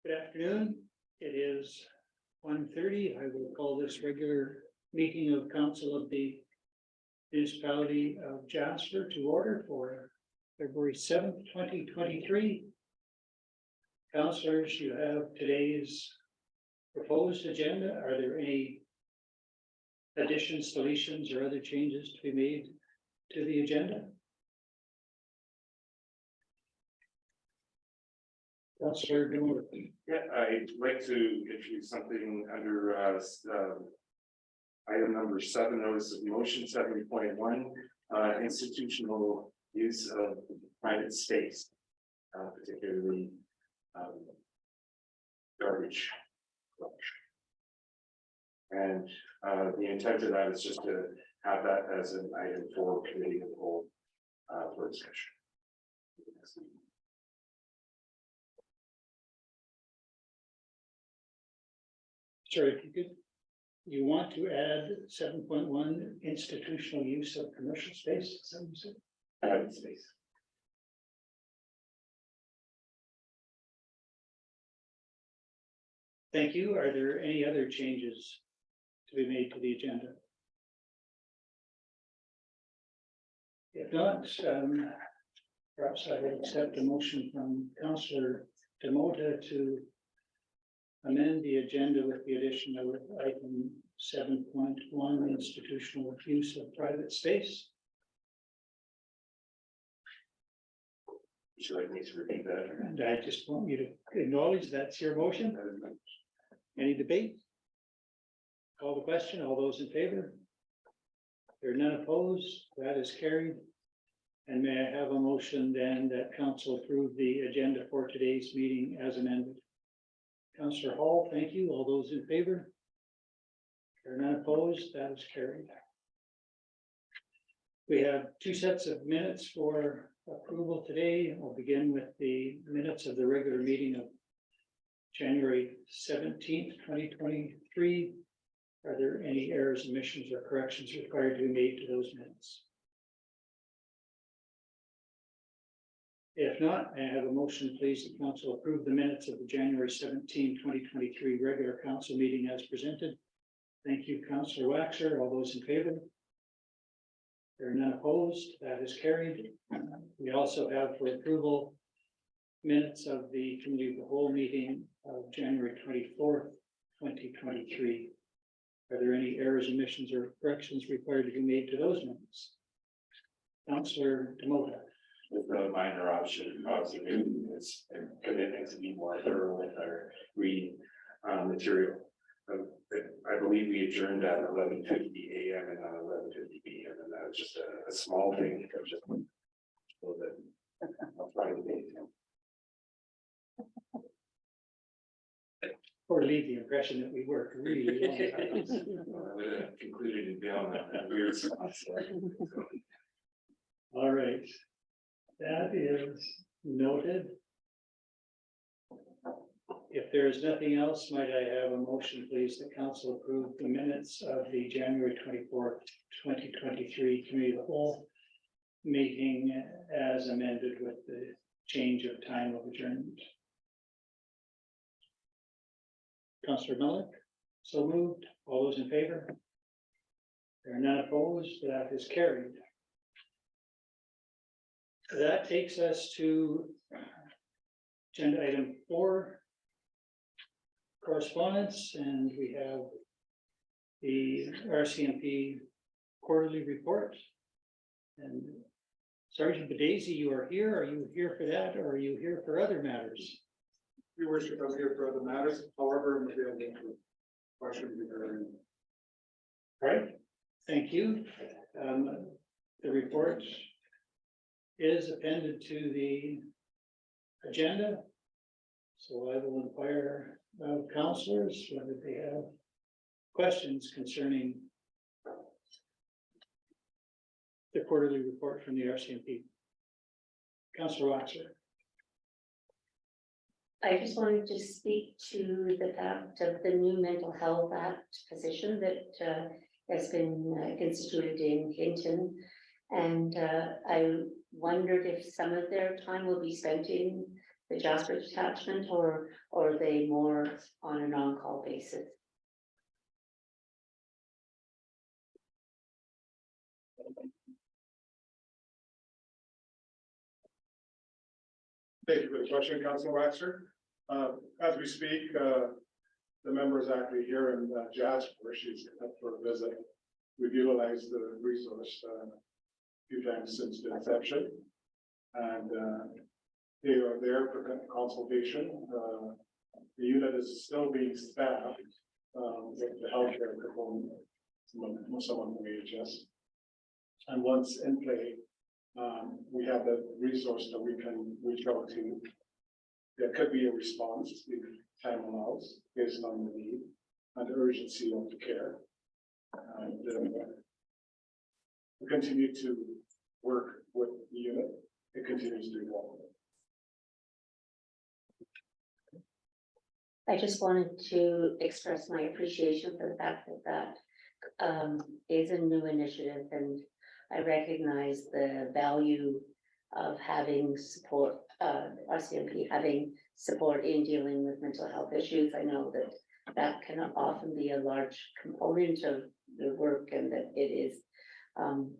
Good afternoon. It is 1:30. I will call this regular meeting of Council of the Municipality of Jasper to order for February 7th, 2023. Councilors, you have today's proposed agenda. Are there any additions, deletions, or other changes to be made to the agenda? Councilor Debenture. Yeah, I'd like to introduce something under item number 7, notice of motion 7.1, institutional use of private space, particularly garbage collection. And the intent of that is just to have that as an item for committee of the whole for discussion. Sorry, if you could, you want to add 7.1 institutional use of commercial space? Is that what you said? Private space. Thank you. Are there any other changes to be made to the agenda? If not, perhaps I would accept a motion from Councillor Debenture to amend the agenda with the addition of item 7.1, institutional use of private space. Would you like me to repeat that? And I just want you to acknowledge that's your motion. Any debate? Call the question. All those in favor? There are none opposed. That is carried. And may I have a motion then that council approve the agenda for today's meeting as amended? Councillor Hall, thank you. All those in favor? There are none opposed. That is carried. We have two sets of minutes for approval today. I'll begin with the minutes of the regular meeting of January 17th, 2023. Are there any errors, omissions, or corrections required to be made to those minutes? If not, I have a motion, please, the council approve the minutes of the January 17, 2023 regular council meeting as presented. Thank you, Councillor Waxer. All those in favor? There are none opposed. That is carried. We also have for approval minutes of the committee of the whole meeting of January 24th, 2023. Are there any errors, omissions, or corrections required to be made to those minutes? Councillor Debenture. With the minor observation, it's a commitment to be more thorough with our reading material. I believe we adjourned at 11:50 a.m. and not 11:50 p.m. and that was just a small thing. It was just a little bit of Friday. Or leave the impression that we work really long hours. I would have concluded in bail on that weird spot. All right. That is noted. If there is nothing else, might I have a motion, please, that council approve the minutes of the January 24th, 2023 committee of the whole meeting as amended with the change of time of adjournment. Councillor Miller, so moved. All those in favor? There are none opposed. That is carried. That takes us to agenda item 4, correspondence, and we have the RCMP quarterly report. And Sergeant Badaisy, you are here. Are you here for that, or are you here for other matters? Your worship, I was here for other matters. However, I'm available for questions regarding. All right, thank you. The report is appended to the agenda. So I will inquire of councillors whether they have questions concerning the quarterly report from the RCMP. Councillor Waxer. I just wanted to speak to the fact of the new mental health act position that has been constituted in Hinton. And I wondered if some of their time will be spent in the Jasper detachment, or are they more on an on-call basis? Thank you for the question, Councilor Waxer. As we speak, the member is actually here in Jasper. She's up for a visit. We've utilized the resource a few times since the inception. And they are there for consultation. The unit is still being staffed with the healthcare component, someone from AHS. And once in play, we have the resource that we can reach out to. There could be a response if time allows, based on the need and the urgency of the care. And we continue to work with the unit. It continues to evolve. I just wanted to express my appreciation for the fact that is a new initiative, and I recognize the value of having support, RCMP having support in dealing with mental health issues. I know that can often be a large component of the work, and that it is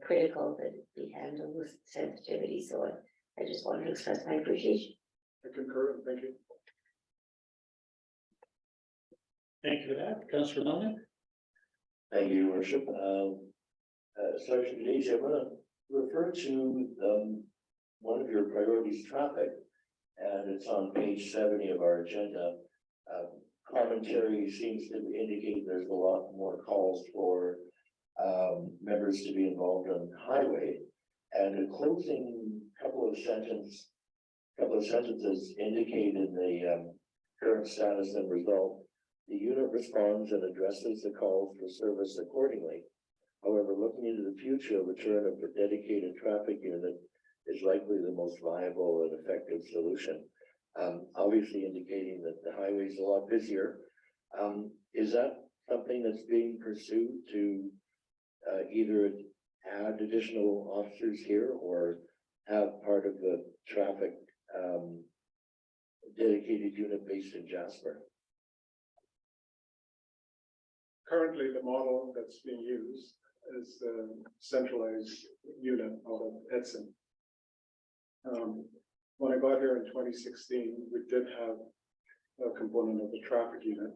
critical that it be handled with sensitivity. So I just wanted to express my appreciation. I concur, and thank you. Thank you for that. Councillor Melnick? Thank you, Your Worship. Sergeant Daisy, I'm going to refer to one of your priorities, traffic, and it's on page 70 of our agenda. Commentary seems to indicate there's a lot more calls for members to be involved on highway, and the closing couple of sentences indicate in the current status and result. The unit responds and addresses the calls for service accordingly. However, looking into the future, a return of a dedicated traffic unit is likely the most viable and effective solution. Obviously indicating that the highway is a lot busier. Is that something that's being pursued to either add additional officers here or have part of the traffic dedicated unit based in Jasper? Currently, the model that's being used is the centralized unit out of Edson. When I got here in 2016, we did have a component of the traffic unit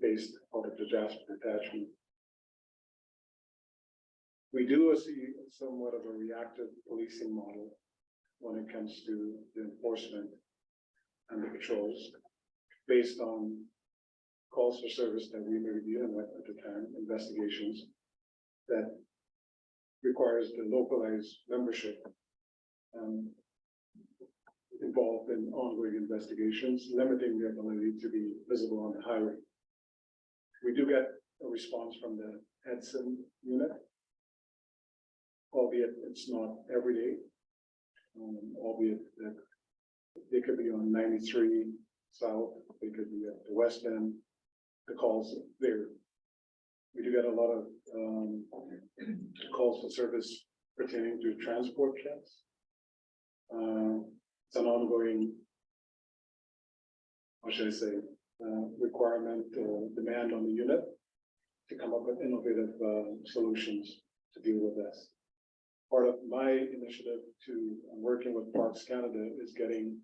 based out of the Jasper detachment. We do see somewhat of a reactive policing model when it comes to the enforcement and the patrols based on calls for service that we may be dealing with at the time, investigations that requires the localized membership involved in ongoing investigations, limiting their ability to be visible on the highway. We do get a response from the Edson unit, albeit it's not every day, albeit that they could be on 93 South, they could be at the West End. The calls there. We do get a lot of calls for service pertaining to transport checks. It's an ongoing, how should I say, requirement or demand on the unit to come up with innovative solutions to deal with this. Part of my initiative to working with Parks Canada is getting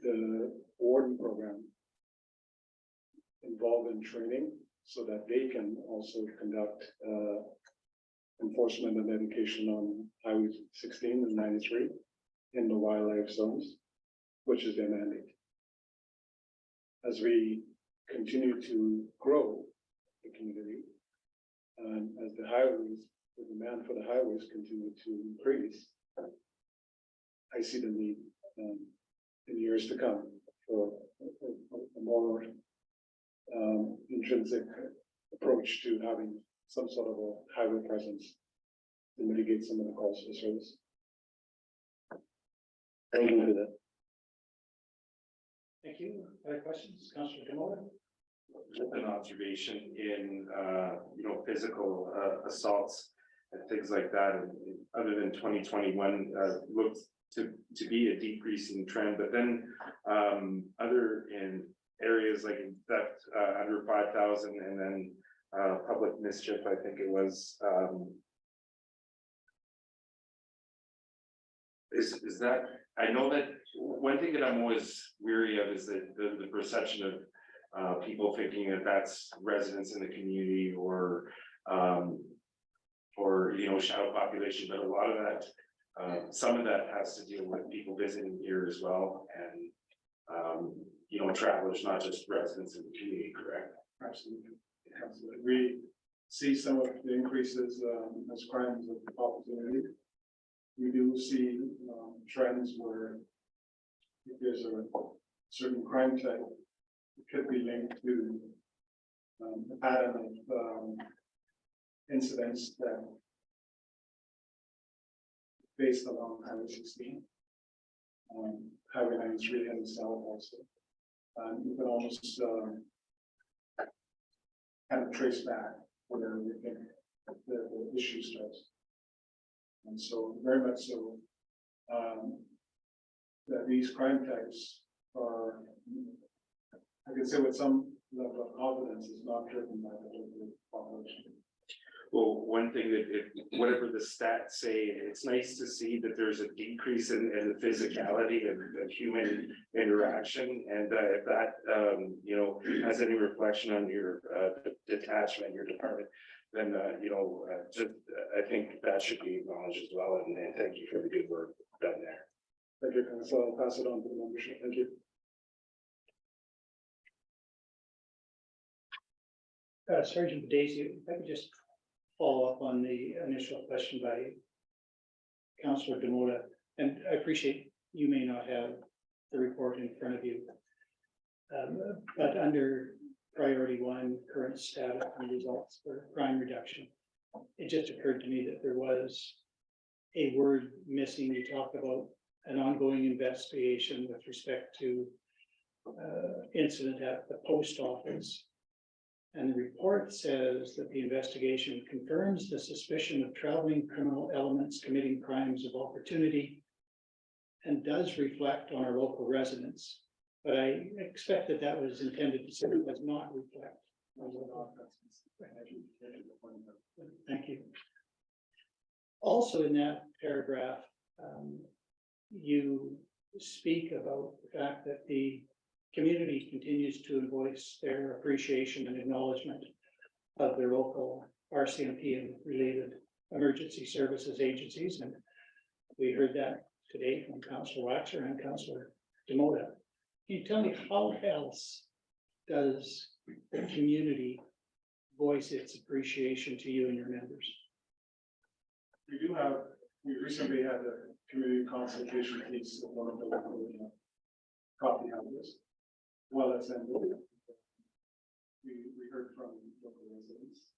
the warden program involved in training so that they can also conduct enforcement and education on Highway 16 and 93 in the wildlife zones, which is their mandate. As we continue to grow the community, and as the highways, the demand for the highways continue to increase, I see the need in years to come for a more intrinsic approach to having some sort of a highway presence to mitigate some of the calls for service. Thank you for that. Thank you. Other questions? Councillor Demore? Just an observation in, physical assaults. and things like that. And other than 2021, looks to be a decreasing trend, but then other in areas like theft under 5,000, and then public mischief, I think it was. Is that, I know that one thing that I'm always weary of is that the perception of people thinking that that's residents in the community or shadow population, but a lot of that, some of that has to deal with people visiting here as well, and travelers, not just residents in the community, correct? Absolutely. Absolutely. We see some of the increases as crimes of opportunity. We do see trends where if there's a certain crime type, it could be linked to a pattern of incidents that based along Highway 16. Highway 93 and south also. You can almost kind of trace back where we think the issue starts. And so very much so that these crime types are, I could say with some level of confidence, is not driven by the local population. Well, one thing that whatever the stats say, it's nice to see that there's a decrease in the physicality of human interaction, and if that has any reflection on your detachment, your department, then I think that should be acknowledged as well. And thank you for the good work done there. Thank you, and so I'll pass it on to the membership. Thank you. Sergeant Daisy, if I could just follow up on the initial question by Councillor Demota, and I appreciate you may not have the report in front of you, but under priority 1, current status and results for crime reduction, it just occurred to me that there was a word missing. You talked about an ongoing investigation with respect to incident at the post office. And the report says that the investigation confirms the suspicion of traveling criminal elements committing crimes of opportunity and does reflect on our local residents. But I expect that that was intended to say it does not reflect. Thank you. Also in that paragraph, you speak about the fact that the community continues to voice their appreciation and acknowledgement of their local RCMP and related emergency services agencies. And we heard that today from Councillor Waxer and Councillor Demota. Can you tell me how else does the community voice its appreciation to you and your members? We recently had a community consultation piece at one of the local coffee houses. Well, as we heard from local residents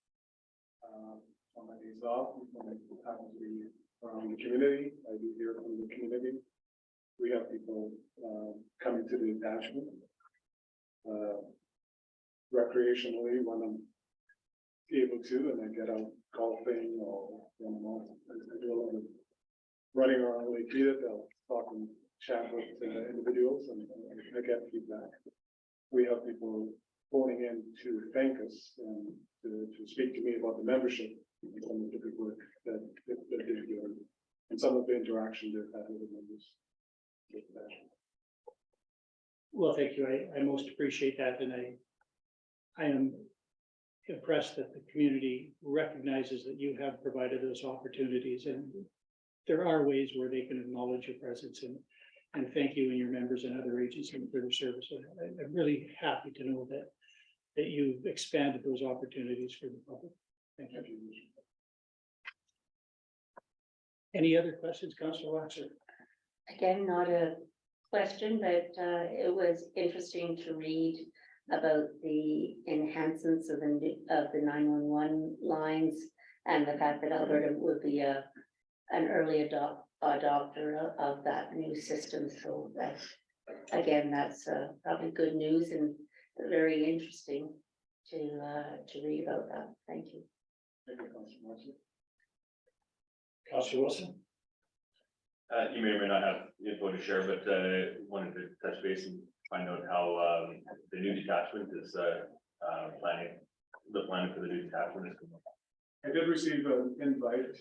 on my days off, when I happen to be around the community. I do hear from the community. We have people coming to the attachment recreationally when I'm able to, and I get out golfing or I do a lot of running around Lake Vita. They'll talk and chat with individuals, and I get feedback. We have people phoning in to thank us and to speak to me about the membership and some of the good work that they're doing, and some of the interaction they've had with the members. Well, thank you. I most appreciate that, and I am impressed that the community recognizes that you have provided those opportunities, and there are ways where they can acknowledge your presence, and thank you and your members and other agencies for their service. I'm really happy to know that you've expanded those opportunities for the public. Thank you. Any other questions, Councillor Waxer? Again, not a question, but it was interesting to read about the enhancements of the 911 lines and the fact that Alberta would be an early adopter of that new system. So that's, again, that's probably good news and very interesting to read about that. Thank you. Thank you, Councillor Marcy. Councillor Wilson? You may or may not have info to share, but wanted to touch base and find out how the new detachment is planning, the planning for the new detachment is going. I did receive an invite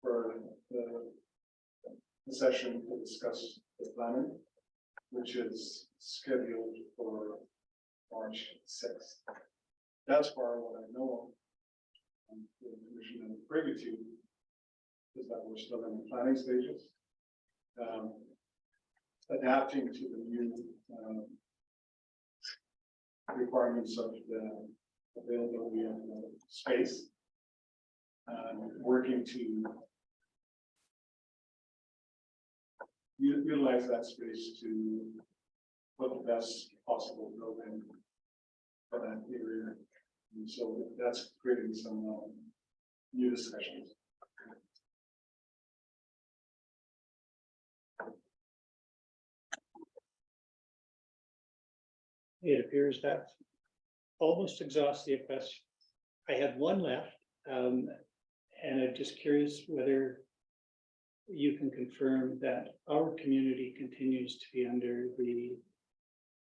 for the session to discuss the planning, which is scheduled for March 6th. That's far what I know. The commission and privy to is that we're still in the planning stages. Adapting to the new requirements of the availability of the space. Working to utilize that space to put the best possible building for that area. And so that's creating some new discussions. It appears that almost exhausts the request. I had one left, and I'm just curious whether you can confirm that our community continues to be under the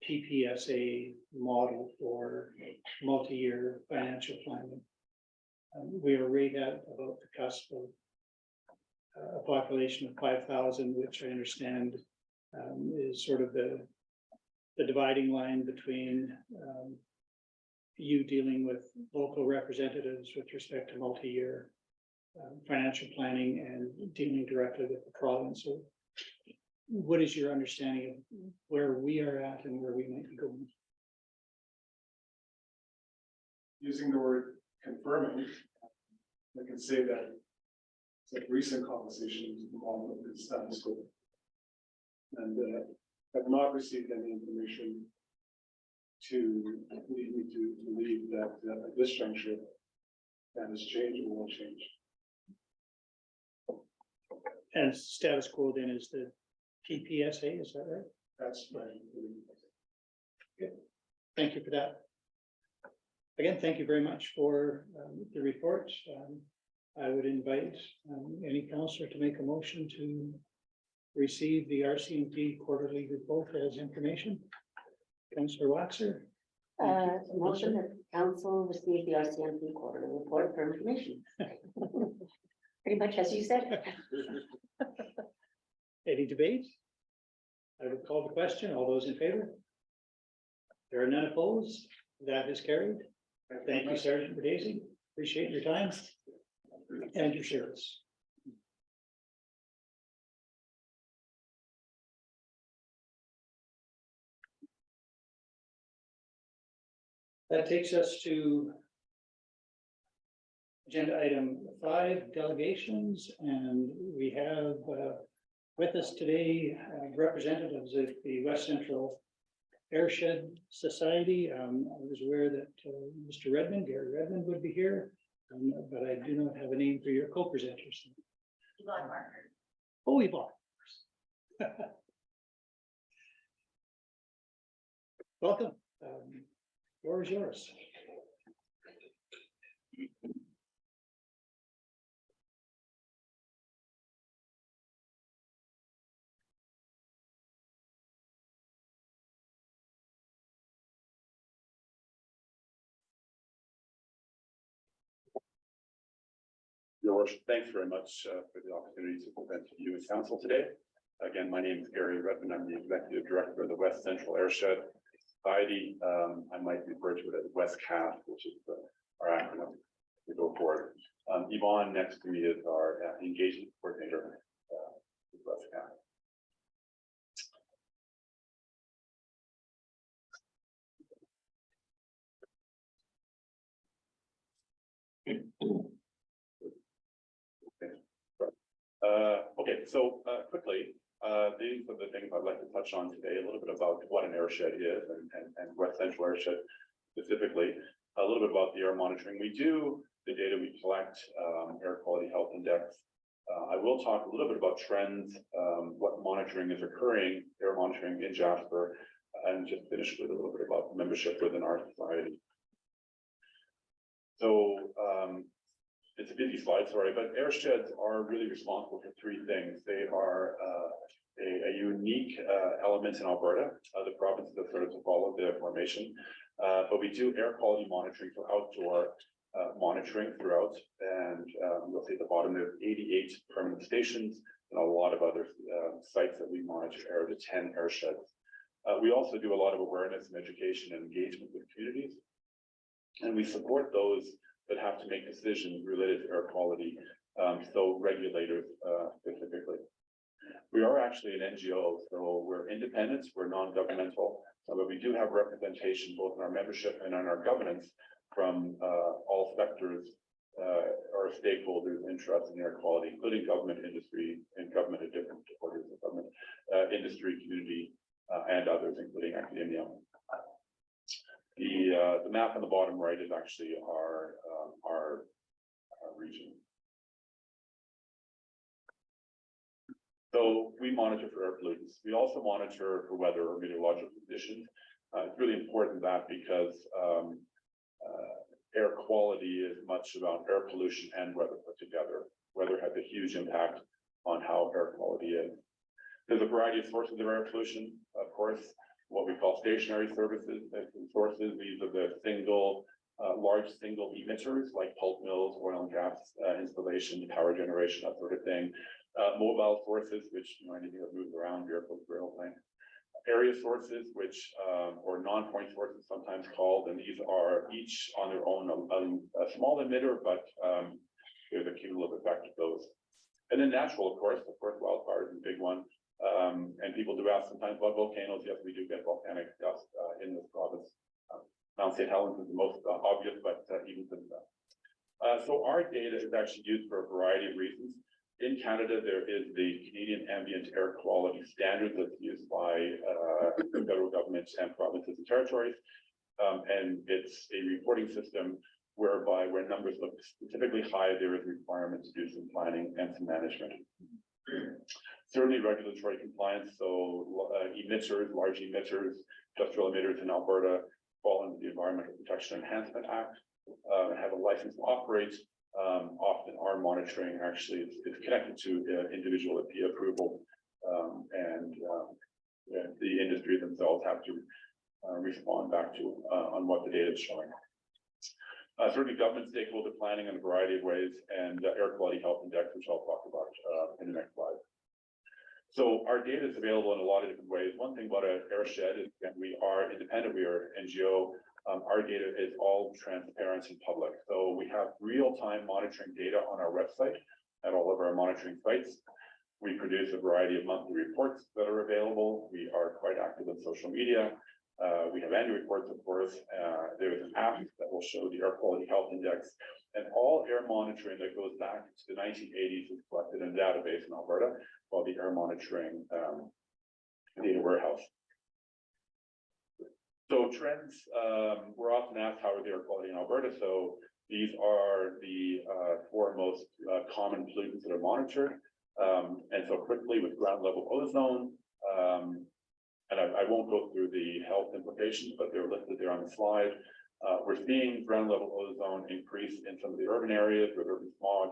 PPSA model for multi-year financial planning. We are right at about the cusp of a population of 5,000, which I understand is sort of the dividing line between you dealing with local representatives with respect to multi-year financial planning and dealing directly with the province. So what is your understanding of where we are at and where we might be going? Using the word confirming, I can say that it's a recent conversations along with the status quo. And have not received any information to lead me to believe that at this juncture that has changed or will change. And status quo then is the PPSA, is that right? That's my belief. Thank you for that. Again, thank you very much for the report. I would invite any councillor to make a motion to receive the RCMP quarterly report as information. Councillor Waxer. Motion that council receive the RCMP quarterly report for information. Pretty much as you said. Any debate? I would call the question. All those in favor? There are none opposed. That is carried. Thank you, Sergeant Berdasi. Appreciate your time and your service. That takes us to agenda item 5, delegations, and we have with us today representatives of the West Central Airshed Society. I was aware that Mr. Redmond, Gary Redmond, would be here, but I do not have a name for your co-presenters. Yvonne Marker. Oh, Yvonne. Welcome. Floor is yours. Your Worship, thanks very much for the opportunity to present to you and council today. Again, my name is Gary Redmond. I'm the Executive Director of the West Central Airshed Society. I might refer to it as WestCAF, which is our acronym to go forward. Yvonne next to me is our engagement coordinator with WestCAF. Okay, so quickly, these are the things I'd like to touch on today, a little bit about what an airshed is and West Central Airshed specifically, a little bit about the air monitoring. We do the data we collect, air quality health index. I will talk a little bit about trends, what monitoring is occurring, air monitoring in Jasper, and just finish with a little bit about membership within our society. So it's a busy slide, sorry, but airsheds are really responsible for three things. They are a unique element in Alberta. The provinces have started to follow the formation, but we do air quality monitoring for outdoor monitoring throughout, and you'll see at the bottom there's 88 permanent stations and a lot of other sites that we monitor are the 10 airsheds. We also do a lot of awareness and education and engagement with communities, and we support those that have to make decisions related to air quality, so regulators specifically. We are actually an NGO, so we're independent, we're non-governmental, but we do have representation both in our membership and in our governance from all sectors or stakeholders interested in air quality, including government, industry, and government at different orders of government, industry, community, and others, including academia. The map on the bottom right is actually our region. So we monitor for air pollutants. We also monitor for weather or meteorological conditions. It's really important that because air quality is much about air pollution and weather put together. Weather has a huge impact on how air quality is. There's a variety of sources of air pollution, of course, what we call stationary sources. These are the large single emitters like pulp mills, oil and gas installation, power generation, that sort of thing. Mobile sources, which anything that moves around, vehicles, airplane. Area sources, which or non-point sources sometimes called, and these are each on their own a small emitter, but there's a cumulative effect of those. And then natural, of course, wildfires is a big one. And people do ask sometimes about volcanoes. Yes, we do get volcanic dust in this province. Mount St. Helens is the most obvious, but even since that. So our data is actually used for a variety of reasons. In Canada, there is the Canadian Ambient Air Quality Standard that's used by the federal government and provinces and territories. And it's a reporting system whereby where numbers look specifically high, there is a requirement to do some planning and some management. Certainly regulatory compliance, so emitters, large emitters, industrial emitters in Alberta fall under the Environmental Protection Enhancement Act and have a license to operate. Often our monitoring actually is connected to individual EP approval, and the industry themselves have to respond back to on what the data is showing. Certainly government stakeholder planning in a variety of ways, and air quality health index, which I'll talk about in the next slide. So our data is available in a lot of different ways. One thing about Airshed is that we are independent, we are NGO. Our data is all transparent and public. So we have real-time monitoring data on our website at all of our monitoring sites. We produce a variety of monthly reports that are available. We are quite active in social media. We have annual reports, of course. There is an app that will show the air quality health index, and all air monitoring that goes back to the 1980s is collected in a database in Alberta, while the air monitoring data warehouse. So trends, we're often asked how are the air quality in Alberta. So these are the four most common pollutants that are monitored. And so quickly with ground level ozone, and I won't go through the health implications, but they're listed there on the slide. We're seeing ground level ozone increase in some of the urban areas with urban smog.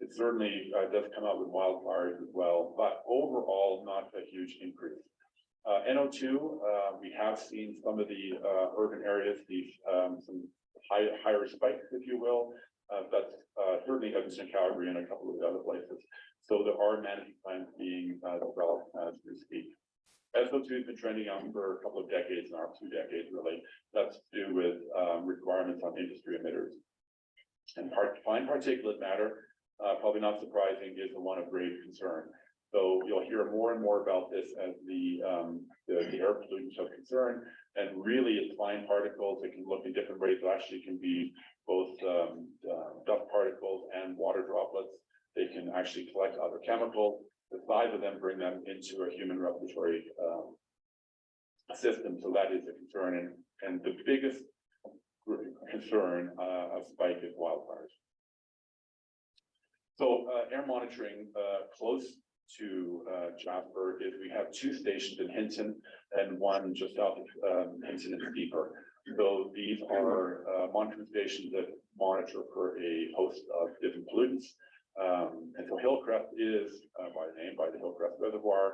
It certainly does come out with wildfires as well, but overall not a huge increase. NO2, we have seen some of the urban areas, these some higher spikes, if you will. That's certainly happens in Calgary and a couple of the other places. So there are management plans being developed as we speak. SO2 has been trending on for a couple of decades now, 2 decades really. That's to do with requirements on industry emitters. And fine particulate matter, probably not surprising, is the one of grave concern. So you'll hear more and more about this as the air pollutants of concern. And really it's fine particles. It can look in different ways. It actually can be both dust particles and water droplets. They can actually collect other chemicals. The size of them bring them into a human respiratory system. So that is a concern. And the biggest concern of spike is wildfires. So air monitoring close to Jasper is we have 2 stations in Hinton and one just south of Hinton and Steeper. So these are monitoring stations that monitor for a host of different pollutants. And so Hillcrest is, by name, by the Hillcrest Reservoir,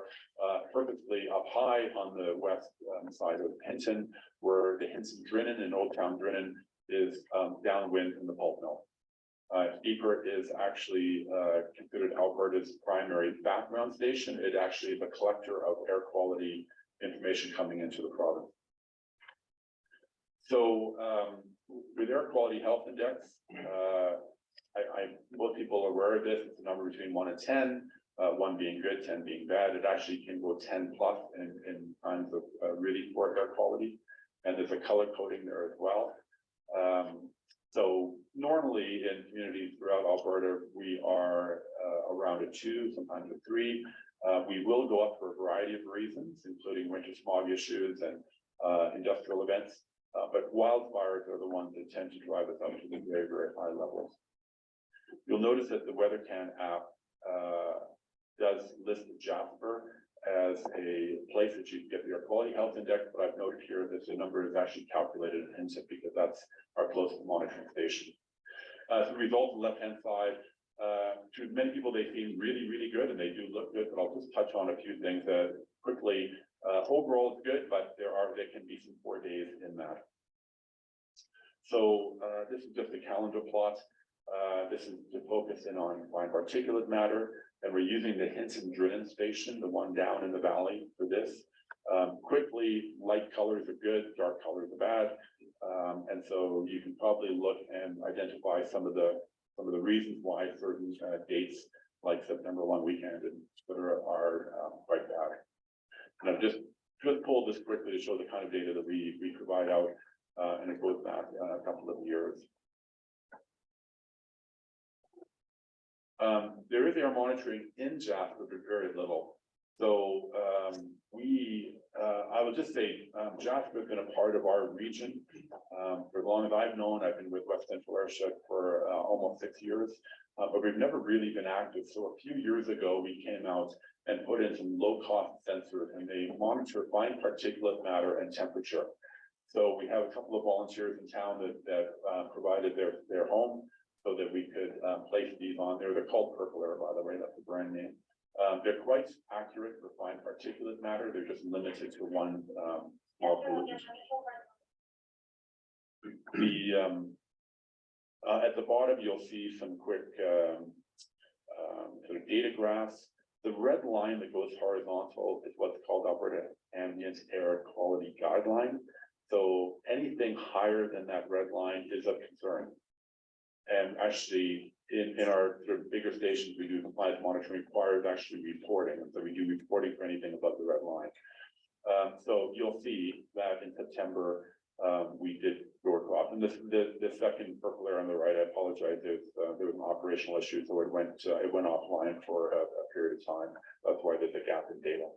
purposely up high on the west side of Hinton, where the Hinton Drinnan and Old Town Drinnan is downwind from the pulp mill. Ebert is actually considered Alberta's primary background station. It actually is a collector of air quality information coming into the province. So with air quality health index, most people are aware of this. It's a number between 1 and 10, 1 being good, 10 being bad. It actually can go 10 plus in times of really poor air quality. And there's a color coding there as well. So normally in communities throughout Alberta, we are around a 2, sometimes a 3. We will go up for a variety of reasons, including winter smog issues and industrial events. But wildfires are the ones that tend to drive us up to the very, very high levels. You'll notice that the WeatherCan app does list Jasper as a place that you can get the air quality health index, but I've noted here that the number is actually calculated in Hinton because that's our closest monitoring station. So the results on the left-hand side, to many people, they seem really, really good and they do look good, but I'll just touch on a few things quickly. Overall, it's good, but there can be some poor days in that. So this is just a calendar plot. This is to focus in on fine particulate matter, and we're using the Hinton Drinnan station, the one down in the valley, for this. Quickly, light colors are good, dark colors are bad, and so you can probably look and identify some of the reasons why certain dates, like September 1 weekend and etc., are quite bad. And I've just pulled this quickly to show the kind of data that we provide out, and it goes back a couple of years. There is air monitoring in Jasper, but very little. So I would just say Jasper has been a part of our region for as long as I've known. I've been with West Central Airshed for almost 6 years, but we've never really been active. So a few years ago, we came out and put in some low-cost sensors, and they monitor fine particulate matter and temperature. So we have a couple of volunteers in town that provided their home so that we could place these on there. They're called Purple Air, by the way, that's the brand name. They're quite accurate for fine particulate matter. They're just limited to one small pollutant. At the bottom, you'll see some quick sort of data graphs. The red line that goes horizontal is what's called Alberta Ambient Air Quality Guideline. So anything higher than that red line is of concern. And actually, in our sort of bigger stations, we do compliance monitoring requires actually reporting. And so we do reporting for anything above the red line. So you'll see that in September, we did go across. And the second purple area on the right, I apologize, there was an operational issue, so it went offline for a period of time. That's why there's a gap in data.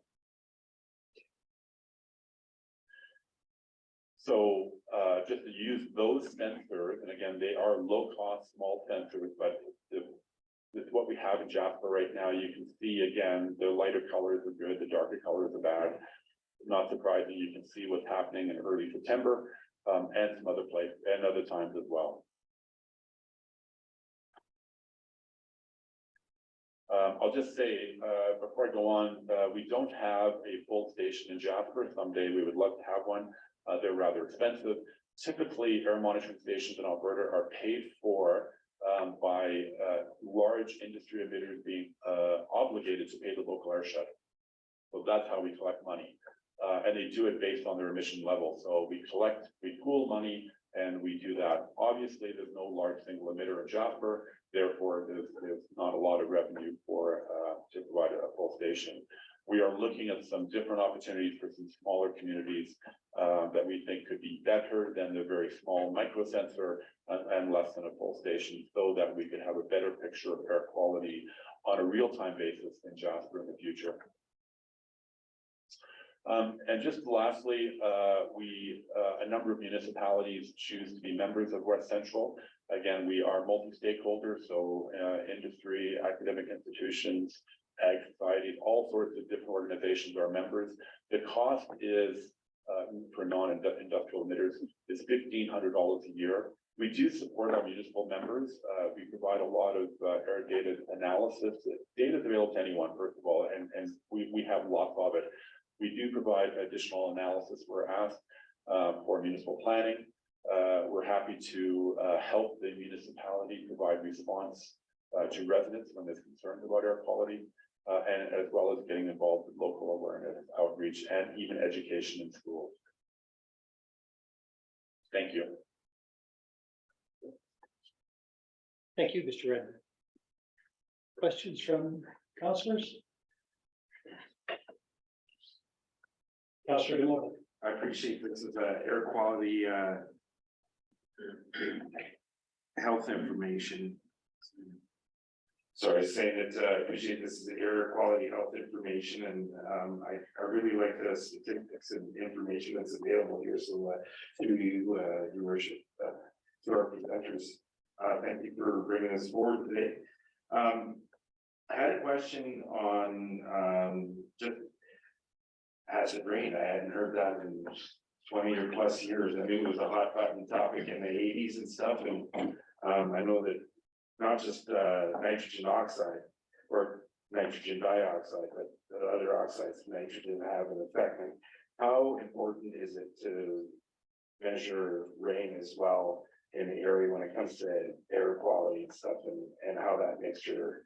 So just to use those sensors, and again, they are low-cost, small sensors, but this is what we have in Jasper right now. You can see, again, the lighter colors are good, the darker colors are bad. Not surprising, you can see what's happening in early September and some other places and other times as well. I'll just say, before I go on, we don't have a full station in Jasper. Someday we would love to have one. They're rather expensive. Typically, air monitoring stations in Alberta are paid for by large industry emitters being obligated to pay the local airshed. So that's how we collect money. And they do it based on their emission level. So we pool money, and we do that. Obviously, there's no large single emitter in Jasper. Therefore, there's not a lot of revenue for to provide a full station. We are looking at some different opportunities for some smaller communities that we think could be better than the very small micro sensor and less than a full station, so that we could have a better picture of air quality on a real-time basis in Jasper in the future. And just lastly, a number of municipalities choose to be members of West Central. Again, we are multi-stakeholders, so industry, academic institutions, ag societies, all sorts of different organizations are members. The cost is for non-industrial emitters is $1,500 a year. We do support our municipal members. We provide a lot of air data analysis. Data is available to anyone, first of all, and we have lots of it. We do provide additional analysis we're asked for municipal planning. We're happy to help the municipality provide response to residents when there's concerns about air quality, and as well as getting involved with local awareness, outreach, and even education in schools. Thank you. Thank you, Mr. Redmond. Questions from councillors? Councillor DeMola. I appreciate this is air quality health information. So I was saying that I appreciate this is air quality health information, and I really like the statistics and information that's available here. So to you, your worship, to our presenters, thank you for bringing us forward today. I had a question on just acid rain. I hadn't heard that in 20 or plus years. I mean, it was a hot button topic in the 80s and stuff, and I know that not just nitrogen oxide or nitrogen dioxide, but the other oxides of nitrogen have an effect. And how important is it to measure rain as well in the area when it comes to air quality and stuff, and how that mixture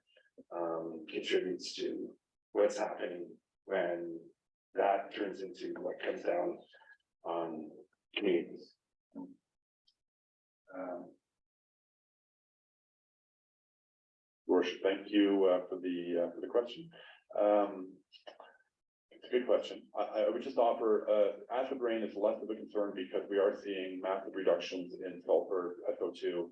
contributes to what's happening when that turns into what comes down on communities? Worship, thank you for the question. It's a good question. I would just offer acid rain is less of a concern because we are seeing massive reductions in sulfur, SO2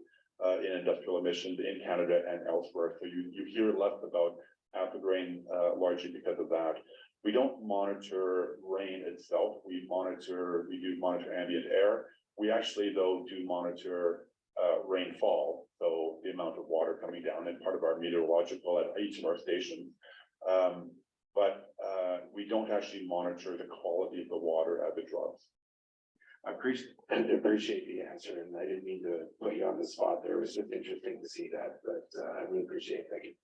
in industrial emissions in Canada and elsewhere. So you hear less about acid rain largely because of that. We don't monitor rain itself. We do monitor ambient air. We actually, though, do monitor rainfall, so the amount of water coming down, and part of our meteorological at each of our stations. But we don't actually monitor the quality of the water as it drops. I appreciate the answer, and I didn't mean to put you on the spot there. It was just interesting to see that, but I really appreciate it. Thank you.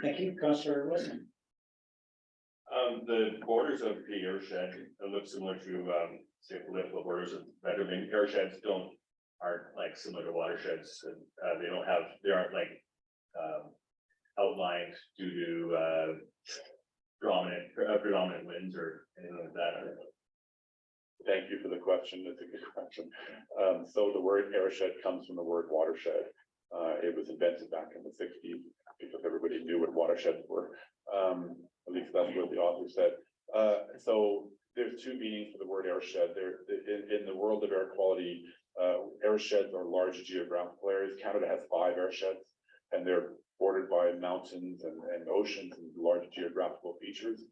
Thank you, Councillor Wilson. The borders of the airshed look similar to say political borders of better. I mean, airsheds aren't like similar to watersheds, and they aren't like outlined due to predominant winds or anything like that. Thank you for the question. That's a good question. So the word airshed comes from the word watershed. It was invented back in the 60s because everybody knew what watersheds were. At least that's what the author said. So there's two meanings for the word airshed. In the world of air quality, airsheds are large geographical areas. Canada has 5 airsheds, and they're bordered by mountains and oceans and large geographical features.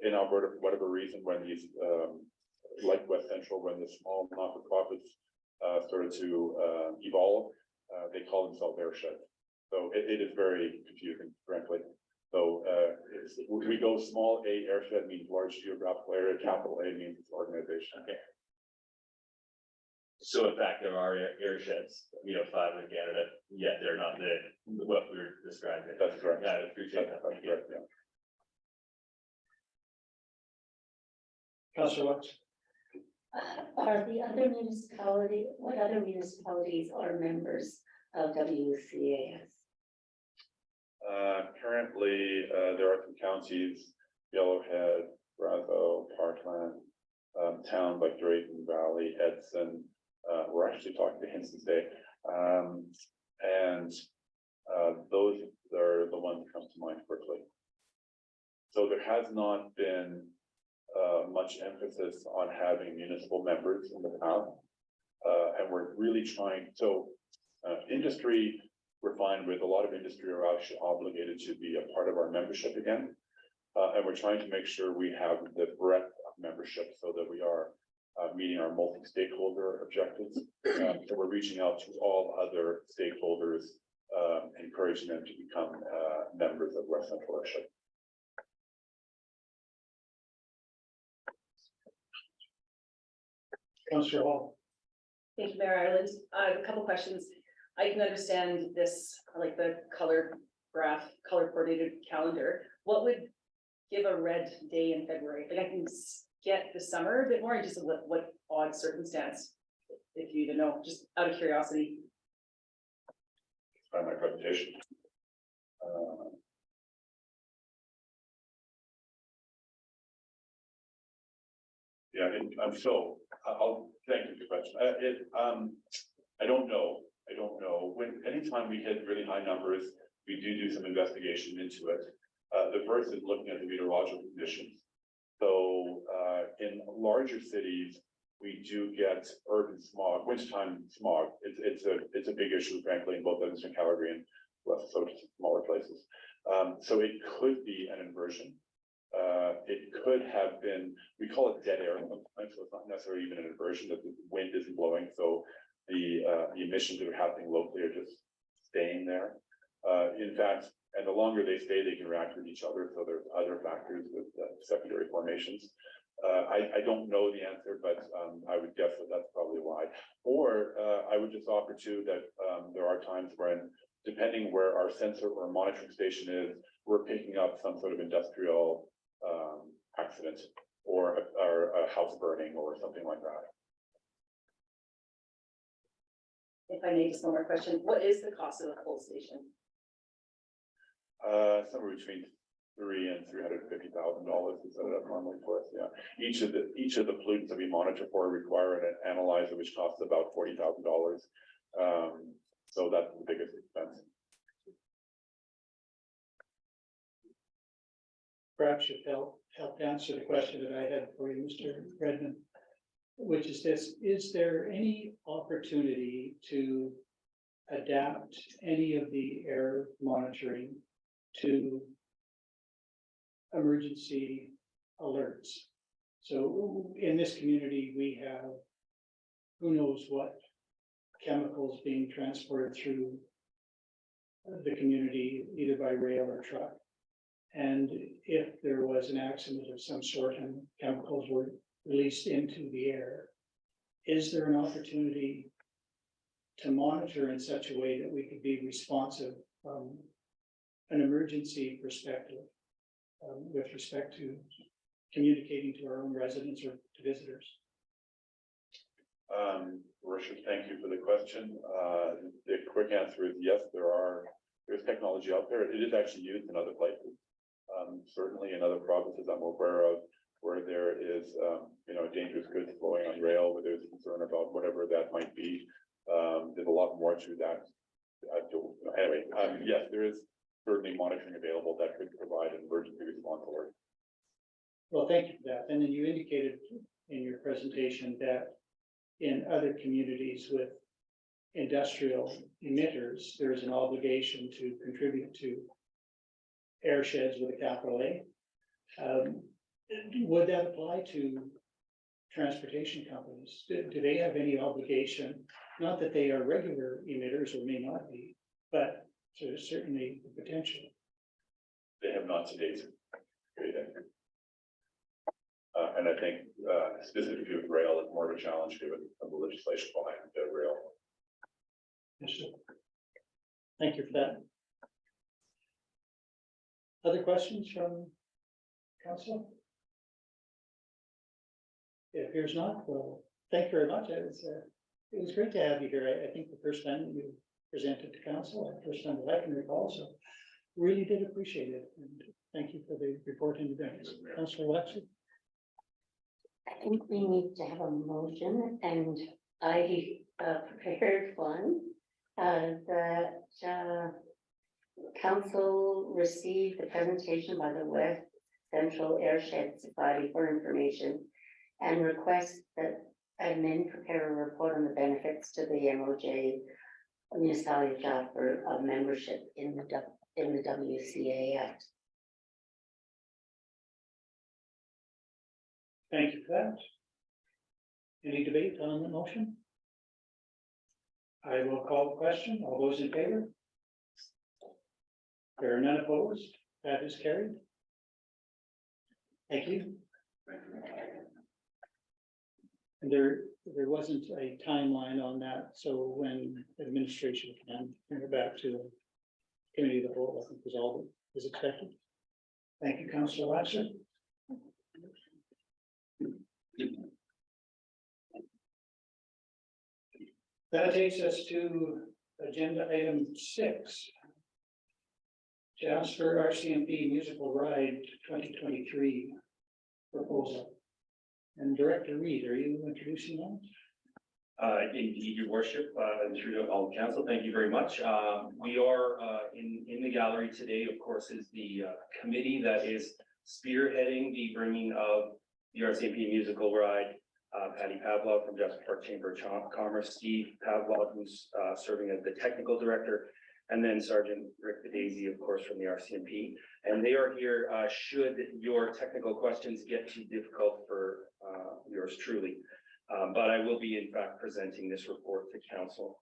In Alberta, for whatever reason, when these, like West Central, when the small not-for-profits started to evolve, they call themselves airsheds. So it is very confusing, frankly. So we go small a airshed means large geographical area, capital A means it's organization. Okay. So in fact, there are airsheds, 5 in Canada, yet they're not what we were describing. That's correct. Yeah, I appreciate that. That's correct, yeah. Councillor Watts. Are the other what other municipalities are members of WCAS? Currently, there are some counties, Yellowhead, Brazeau, Parkland, towns like Drayton Valley, Edson. We're actually talking to Hinson's Bay. And those are the ones that come to mind quickly. So there has not been much emphasis on having municipal members in the past. And we're really trying, industry, we're fine with. A lot of industry are actually obligated to be a part of our membership again. And we're trying to make sure we have the breadth of membership so that we are meeting our multi-stakeholder objectives. So we're reaching out to all other stakeholders, encouraging them to become members of West Central Airshed. Councillor Hall. Thank you, Mayor Ireland. I have a couple questions. I can understand this, like the color graph, color coordinated calendar. What would give a red day in February? Like I can get the summer a bit more, and just what odd circumstance, if you even know, just out of curiosity. By my presentation. Yeah, I'm so, I'll thank you for the question. I don't know. Anytime we hit really high numbers, we do some investigation into it. The first is looking at the meteorological conditions. So, in larger cities, we do get urban smog, wintertime smog. It's a big issue, frankly, in both Edmonton, Calgary, and West, so just smaller places. So it could be an inversion. It could have been, we call it dead air, sometimes, so it's not necessarily even an inversion, that the wind isn't blowing, so the emissions that are happening locally are just staying there. In fact, and the longer they stay, they can react with each other, so there's other factors with secondary formations. I don't know the answer, but I would guess that that's probably why. Or I would just offer too that there are times when, depending where our sensor or monitoring station is, we're picking up some sort of industrial accident or a house burning or something like that. If I may, just one more question. What is the cost of a full station? Somewhere between $300,000 and $350,000 is set it up normally for us. Yeah, each of the pollutants that we monitor for require an analyzer, which costs about $40,000. So that's the biggest expense. Perhaps you've helped answer the question that I had for you, Mr. Redmond, which is this: is there any opportunity to adapt any of the air monitoring to emergency alerts? So in this community, we have who knows what chemicals being transported through the community, either by rail or truck. And if there was an accident of some sort and chemicals were released into the air, is there an opportunity to monitor in such a way that we could be responsive from an emergency perspective with respect to communicating to our own residents or to visitors? Worship, thank you for the question. The quick answer is yes, there's technology out there. It is actually used in other places. Certainly in other provinces I'm aware of, where there is, dangerous goods flowing on rail, where there's concern about whatever that might be. There's a lot more to that. Anyway, yes, there is certainly monitoring available that could provide an emergency response alert. Well, thank you for that. And then you indicated in your presentation that in other communities with industrial emitters, there is an obligation to contribute to airsheds with a capital A. Would that apply to transportation companies? Do they have any obligation? Not that they are regular emitters or may not be, but there's certainly the potential. They have not to date. And I think specifically with rail, it's more of a challenge given the legislation behind the rail. Yes, sir. Thank you for that. Other questions from council? It appears not. Well, thank you very much. It was great to have you here. I think the first time that you presented to council, the first time that I can recall, so really did appreciate it. And thank you for the report in advance. Councillor Waxy. I think we need to have a motion, and I prepared one that council received the presentation by the West Central Airshed Society for information and request that admin prepare a report on the benefits to the MOJ municipality of Jasper of membership in the WCA Act. Thank you for that. Any debate on the motion? I will call the question. All those in favor? There are none opposed. That is carried. Thank you. And there wasn't a timeline on that, so when administration can bring it back to the committee of the whole, I think is all that is expected. Thank you, Councillor Watson. That takes us to agenda item 6. Jasper RCMP musical ride 2023 proposal. And Director Reed, are you introducing that? Indeed, your worship, and through to all council, thank you very much. We are in the gallery today, of course, is the committee that is spearheading the bringing of the RCMP musical ride. Patty Pavlov from Jasper Park Chamber of Commerce, Steve Pavlov, who's serving as the technical director, and then Sergeant Rick Daisy, of course, from the RCMP. And they are here should your technical questions get too difficult for yours truly. But I will be in fact presenting this report to council.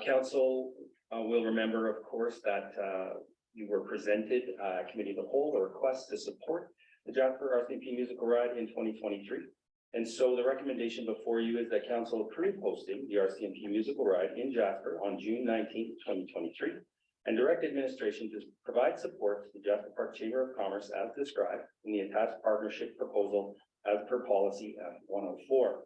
Council will remember, of course, that you were presented committee of the whole a request to support the Jasper RCMP musical ride in 2023. And so the recommendation before you is that council approve hosting the RCMP musical ride in Jasper on June 19th, 2023, and direct administration to provide support to the Jasper Park Chamber of Commerce as described in the attached partnership proposal as per policy F-104.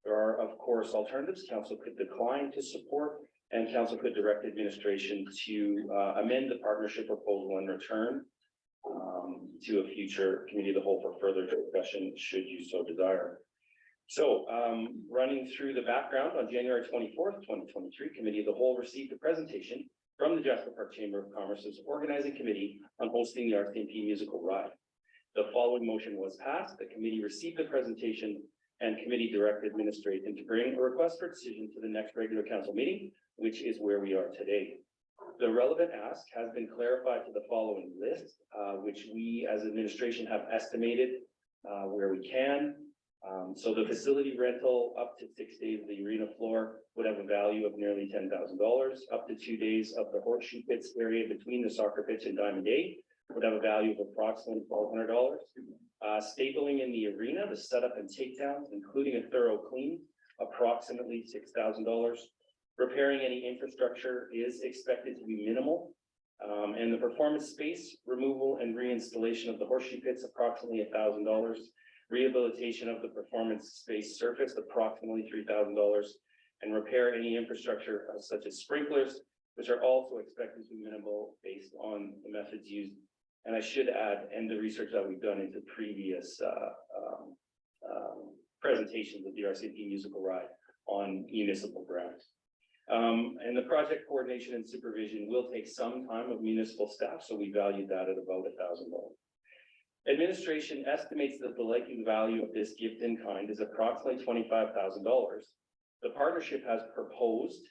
There are, of course, alternatives. Council could decline to support, and council could direct administration to amend the partnership proposal and return to a future committee of the whole for further discussion, should you so desire. So, running through the background, on January 24th, 2023, committee of the whole received a presentation from the Jasper Park Chamber of Commerce's organizing committee on hosting the RCMP musical ride. The following motion was passed. The committee received the presentation and committee direct administration to bring a request for decision to the next regular council meeting, which is where we are today. The relevant ask has been clarified to the following list, which we as administration have estimated where we can. So the facility rental up to 6 days of the arena floor would have a value of nearly $10,000. Up to 2 days of the horseshoe pits area between the soccer pitch and Diamond A would have a value of approximately $1,200. Stapling in the arena, the setup and takedowns, including a thorough clean, approximately $6,000. Repairing any infrastructure is expected to be minimal. And the performance space removal and reinstallation of the horseshoe pits, approximately $1,000. Rehabilitation of the performance space surface, approximately $3,000. And repair any infrastructure such as sprinklers, which are also expected to be minimal based on the methods used. And I should add, and the research that we've done into previous presentations of the RCMP musical ride on municipal grounds. And the project coordination and supervision will take some time of municipal staff, so we value that at about $1,000. Administration estimates that the likely value of this gift in kind is approximately $25,000. The partnership has proposed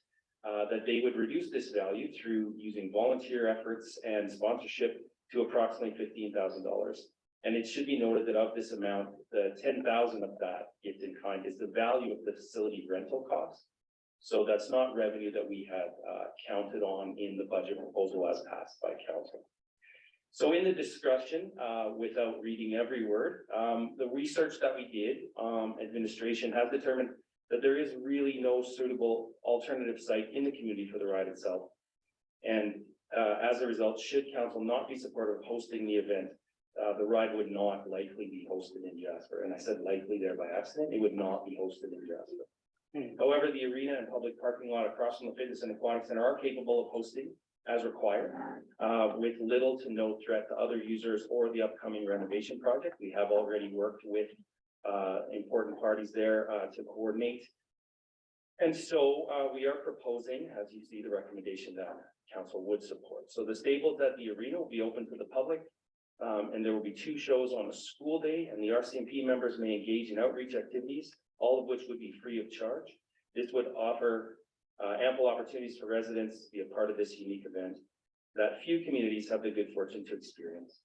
that they would reduce this value through using volunteer efforts and sponsorship to approximately $15,000. And it should be noted that of this amount, the $10,000 of that gift in kind is the value of the facility rental cost. So that's not revenue that we had counted on in the budget proposal as passed by council. So in the discussion, without reading every word, the research that we did, administration has determined that there is really no suitable alternative site in the community for the ride itself. And as a result, should council not be supportive of hosting the event, the ride would not likely be hosted in Jasper. And I said likely there by accident, it would not be hosted in Jasper. However, the arena and public parking lot across from the Fitness and Aquatic Center are capable of hosting as required, with little to no threat to other users or the upcoming renovation project. We have already worked with important parties there to coordinate. And so we are proposing, as you see, the recommendation that council would support. So the stables at the arena will be open to the public, and there will be 2 shows on a school day, and the RCMP members may engage in outreach activities, all of which would be free of charge. This would offer ample opportunities for residents to be a part of this unique event that few communities have the good fortune to experience.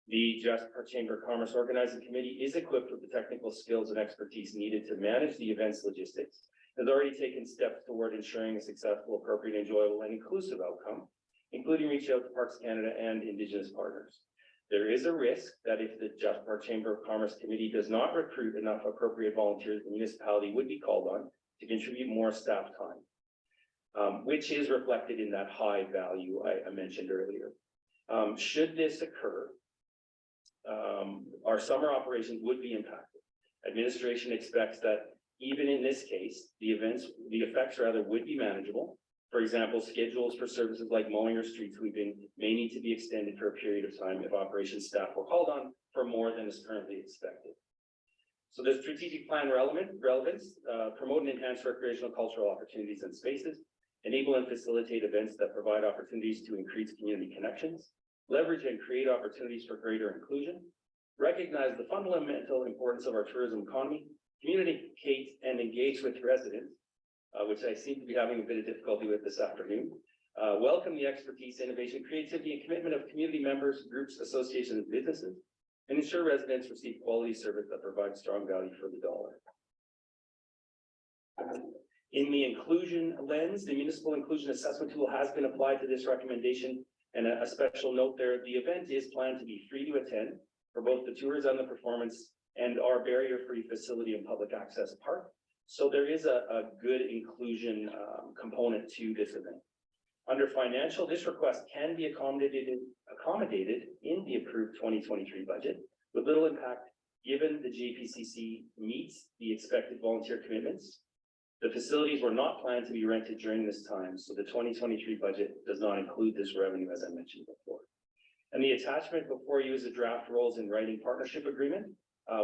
The Jasper Chamber of Commerce Organizing Committee is equipped with the technical skills and expertise needed to manage the event's logistics, has already taken steps toward ensuring a successful, appropriate, enjoyable, and inclusive outcome, including reach out to Parks Canada and Indigenous partners. There is a risk that if the Jasper Chamber of Commerce Committee does not recruit enough appropriate volunteers, the municipality would be called on to contribute more staff time, which is reflected in that high value I mentioned earlier. Should this occur, our summer operations would be impacted. Administration expects that even in this case, the effects would be manageable. For example, schedules for services like mowing or street sweeping may need to be extended for a period of time if operations staff were called on for more than is currently expected. So the strategic plan relevance, promote and enhance recreational cultural opportunities and spaces, enable and facilitate events that provide opportunities to increase community connections, leverage and create opportunities for greater inclusion, recognize the fundamental importance of our tourism economy, communicate and engage with residents, which I seem to be having a bit of difficulty with this afternoon. Welcome the expertise, innovation, creativity, and commitment of community members, groups, associations, and businesses, and ensure residents receive quality service that provides strong value for the dollar. In the inclusion lens, the municipal inclusion assessment tool has been applied to this recommendation, and a special note there, the event is planned to be free to attend for both the tours and the performance, and our barrier-free facility and public access park. So there is a good inclusion component to this event. Under financial, this request can be accommodated in the approved 2023 budget with little impact given the JPCC meets the expected volunteer commitments. The facilities were not planned to be rented during this time, so the 2023 budget does not include this revenue, as I mentioned before. And the attachment before you is a draft roles in writing partnership agreement,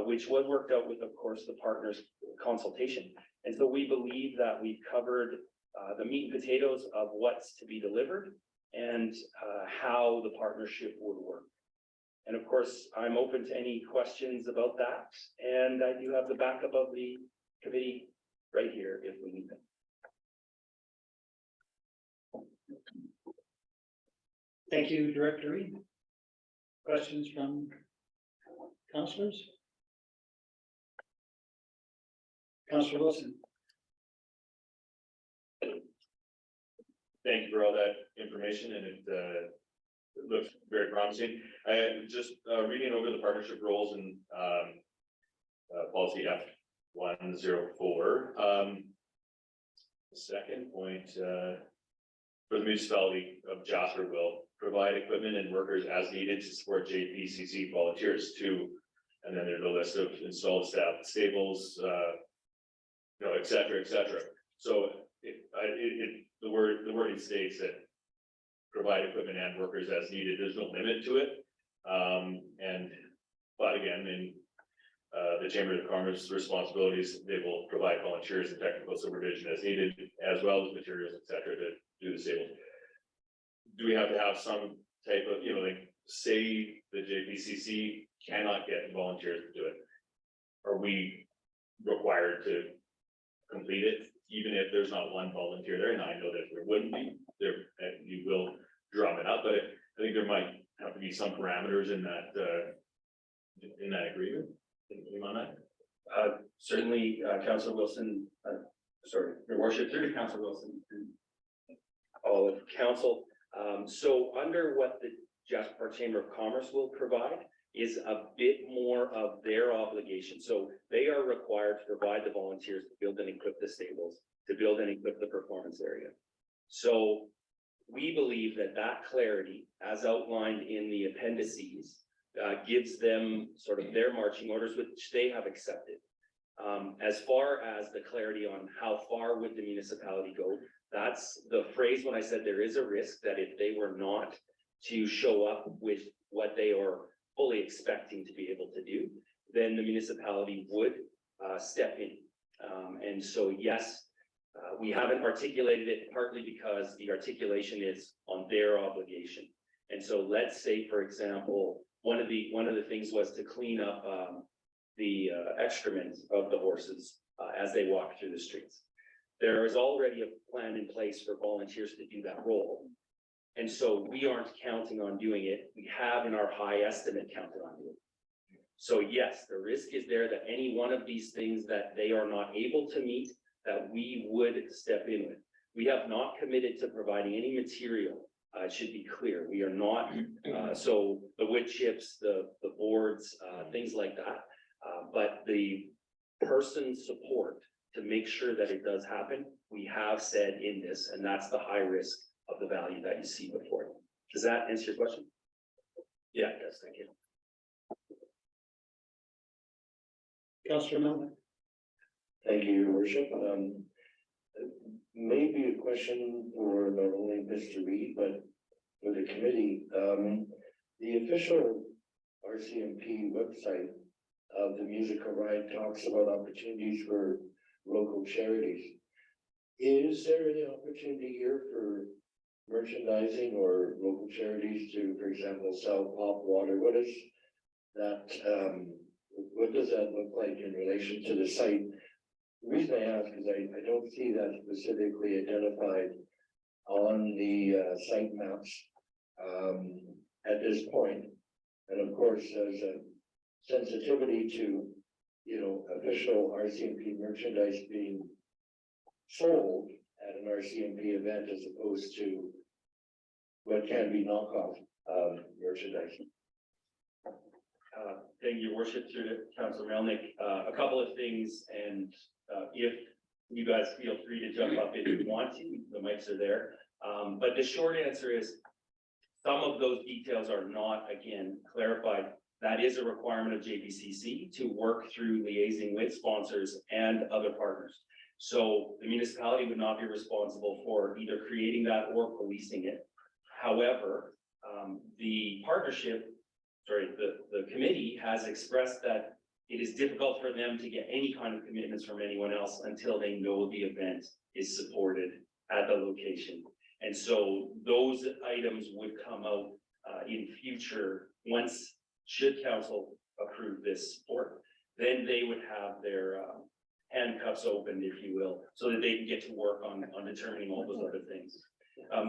which was worked out with, of course, the partners consultation. And so we believe that we've covered the meat and potatoes of what's to be delivered and how the partnership would work. And of course, I'm open to any questions about that. And I do have the backup of the committee right here if we need them. Thank you, Director Reed. Questions from councillors? Councillor Wilson. Thank you for all that information, and it looks very promising. I just reading over the partnership roles in policy F104. The second point, for the municipality of Jasper will provide equipment and workers as needed to support JPCC volunteers too. And then there's a list of installed staff, stables, et cetera, et cetera. So the wording states that provide equipment and workers as needed. There's no limit to it. But again, in the Chamber of Commerce responsibilities, they will provide volunteers and technical supervision as needed, as well as materials, et cetera, to do the stables. Do we have to have some type of, like say the JPCC cannot get volunteers to do it? Are we required to complete it, even if there's not one volunteer there? And I know that there wouldn't be, you will drum it up, but I think there might have to be some parameters in that agreement. Anything on that? Certainly, Councillor Wilson, sorry, Your Worship, through Councillor Wilson. All of council. So under what the Jasper Chamber of Commerce will provide is a bit more of their obligation. So they are required to provide the volunteers to build and equip the stables, to build and equip the performance area. So we believe that that clarity, as outlined in the appendices, gives them sort of their marching orders, which they have accepted. As far as the clarity on how far would the municipality go, that's the phrase when I said there is a risk that if they were not to show up with what they are fully expecting to be able to do, then the municipality would step in. And so, yes, we haven't articulated it partly because the articulation is on their obligation. And so let's say, for example, one of the things was to clean up the excrement of the horses as they walk through the streets. There is already a plan in place for volunteers to do that role. And so we aren't counting on doing it. We have in our high estimate counted on doing it. So yes, the risk is there that any one of these things that they are not able to meet, that we would step in with. We have not committed to providing any material It should be clear. We are not, so the wood chips, the boards, things like that. But the person's support to make sure that it does happen, we have said in this, and that's the high risk of the value that you see before it. Does that answer your question? Yeah, it does. Thank you. Councillor Melnick. Thank you, Your Worship. Maybe a question for not only Mr. Reid, but for the committee. The official RCMP website of the musical ride talks about opportunities for local charities. Is there any opportunity here for merchandising or local charities to, for example, sell pop water? What is that? What does that look like in relation to the site? The reason I ask is I don't see that specifically identified on the site maps at this point. And of course, there's a sensitivity to, official RCMP merchandise being sold at an RCMP event as opposed to what can be knockoff merchandise. Thank you, Your Worship, through to Councilor Melnick. A couple of things, and if you guys feel free to jump up if you want to, the mics are there. But the short answer is some of those details are not, again, clarified. That is a requirement of JBCC to work through liaising with sponsors and other partners. So the municipality would not be responsible for either creating that or policing it. However, the committee has expressed that it is difficult for them to get any kind of commitments from anyone else until they know the event is supported at the location. And so those items would come out in future, once should council approve this support, then they would have their handcuffs opened, if you will, so that they can get to work on determining all those other things.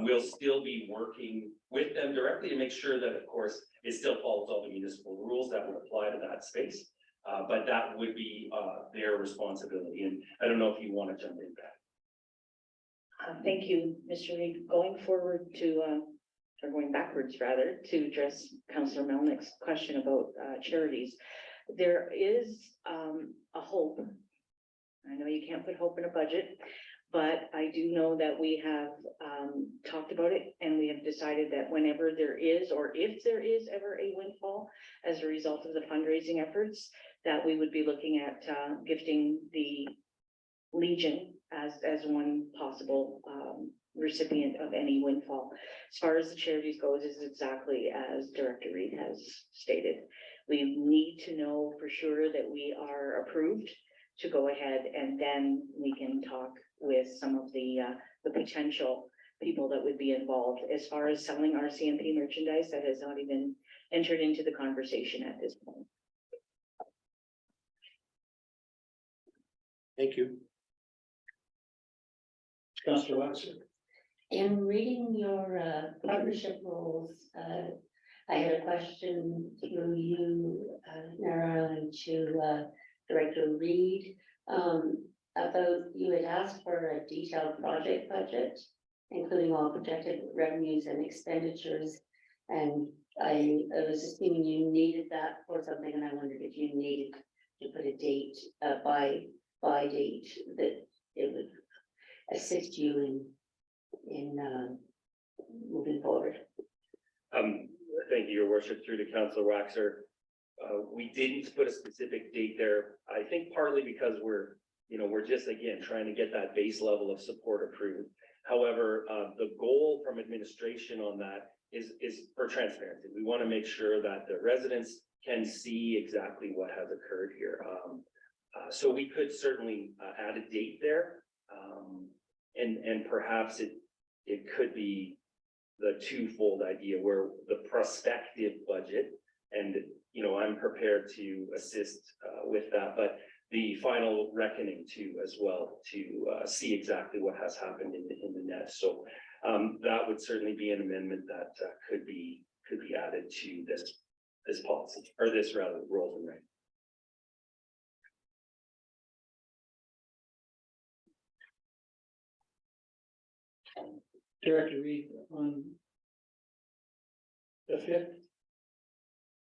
We'll still be working with them directly to make sure that, of course, it still follows all the municipal rules that would apply to that space. But that would be their responsibility. And I don't know if you want to jump in back. Thank you, Mr. Reid. Going forward to, or going backwards rather, to address Councillor Melnick's question about charities. There is a hope. I know you can't put hope in a budget, but I do know that we have talked about it, and we have decided that whenever there is, or if there is ever a windfall as a result of the fundraising efforts, that we would be looking at gifting the Legion as one possible recipient of any windfall. As far as the charities goes, is exactly as Director Reid has stated. We need to know for sure that we are approved to go ahead, and then we can talk with some of the potential people that would be involved. As far as selling RCMP merchandise, that has not even entered into the conversation at this point. Thank you. Councillor Watson. In reading your partnership rules, I had a question through you, Nara, and to Director Reid, about you had asked for a detailed project budget, including all projected revenues and expenditures. And I was assuming you needed that for something, and I wondered if you needed to put a date, by date, that it would assist you in moving forward. Thank you, Your Worship, through to Councillor Waxer. We didn't put a specific date there. I think partly because we're just, again, trying to get that base level of support approved. However, the goal from administration on that is for transparency. We want to make sure that the residents can see exactly what has occurred here. So we could certainly add a date there. And perhaps it could be the twofold idea where the prospective budget, and I'm prepared to assist with that, but the final reckoning too as well, to see exactly what has happened in the net. So that would certainly be an amendment that could be added to this policy, or this rather rules and regs. Director Reid, on the fifth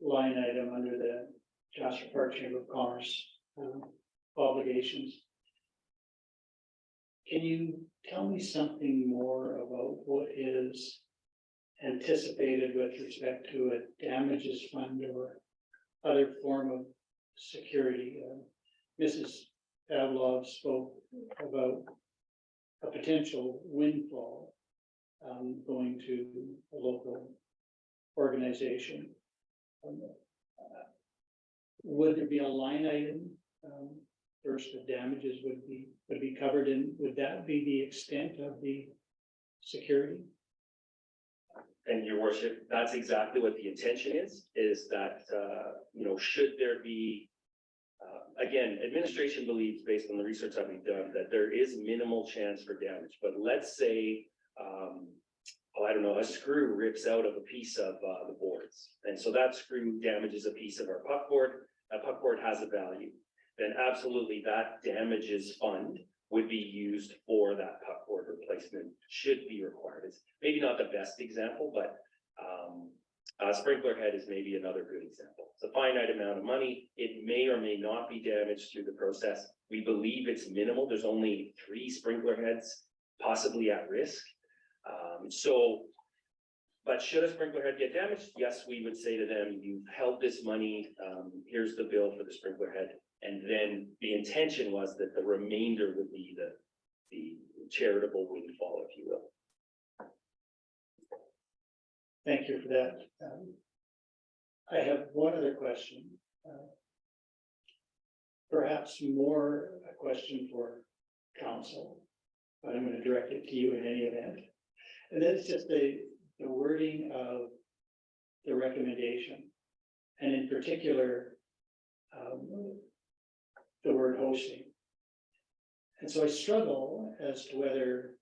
line item under the Jasper Park Chamber of Commerce obligations. Can you tell me something more about what is anticipated with respect to a damages fund or other form of security? Mrs. Pavlov spoke about a potential windfall going to a local organization. Would there be a line item first the damages would be covered, and would that be the extent of the security? And your worship, that's exactly what the intention is that, you know, should there be, again, administration believes, based on the research that we've done, that there is minimal chance for damage, but let's say, I don't know, a screw rips out of a piece of the boards. And so that screw damages a piece of our puckboard. That puckboard has a value. Then absolutely that damages fund would be used for that puckboard replacement, should be required. It's maybe not the best example, but a sprinkler head is maybe another good example. It's a finite amount of money. It may or may not be damaged through the process. We believe it's minimal. There's only 3 sprinkler heads possibly at risk. But should a sprinkler head get damaged? Yes, we would say to them, you've held this money, here's the bill for the sprinkler head. And then the intention was that the remainder would be the charitable windfall, if you will. Thank you for that. I have one other question. Perhaps more a question for council, but I'm going to direct it to you in any event. And that's just the wording of the recommendation, and in particular, the word hosting. And so I struggle as to whether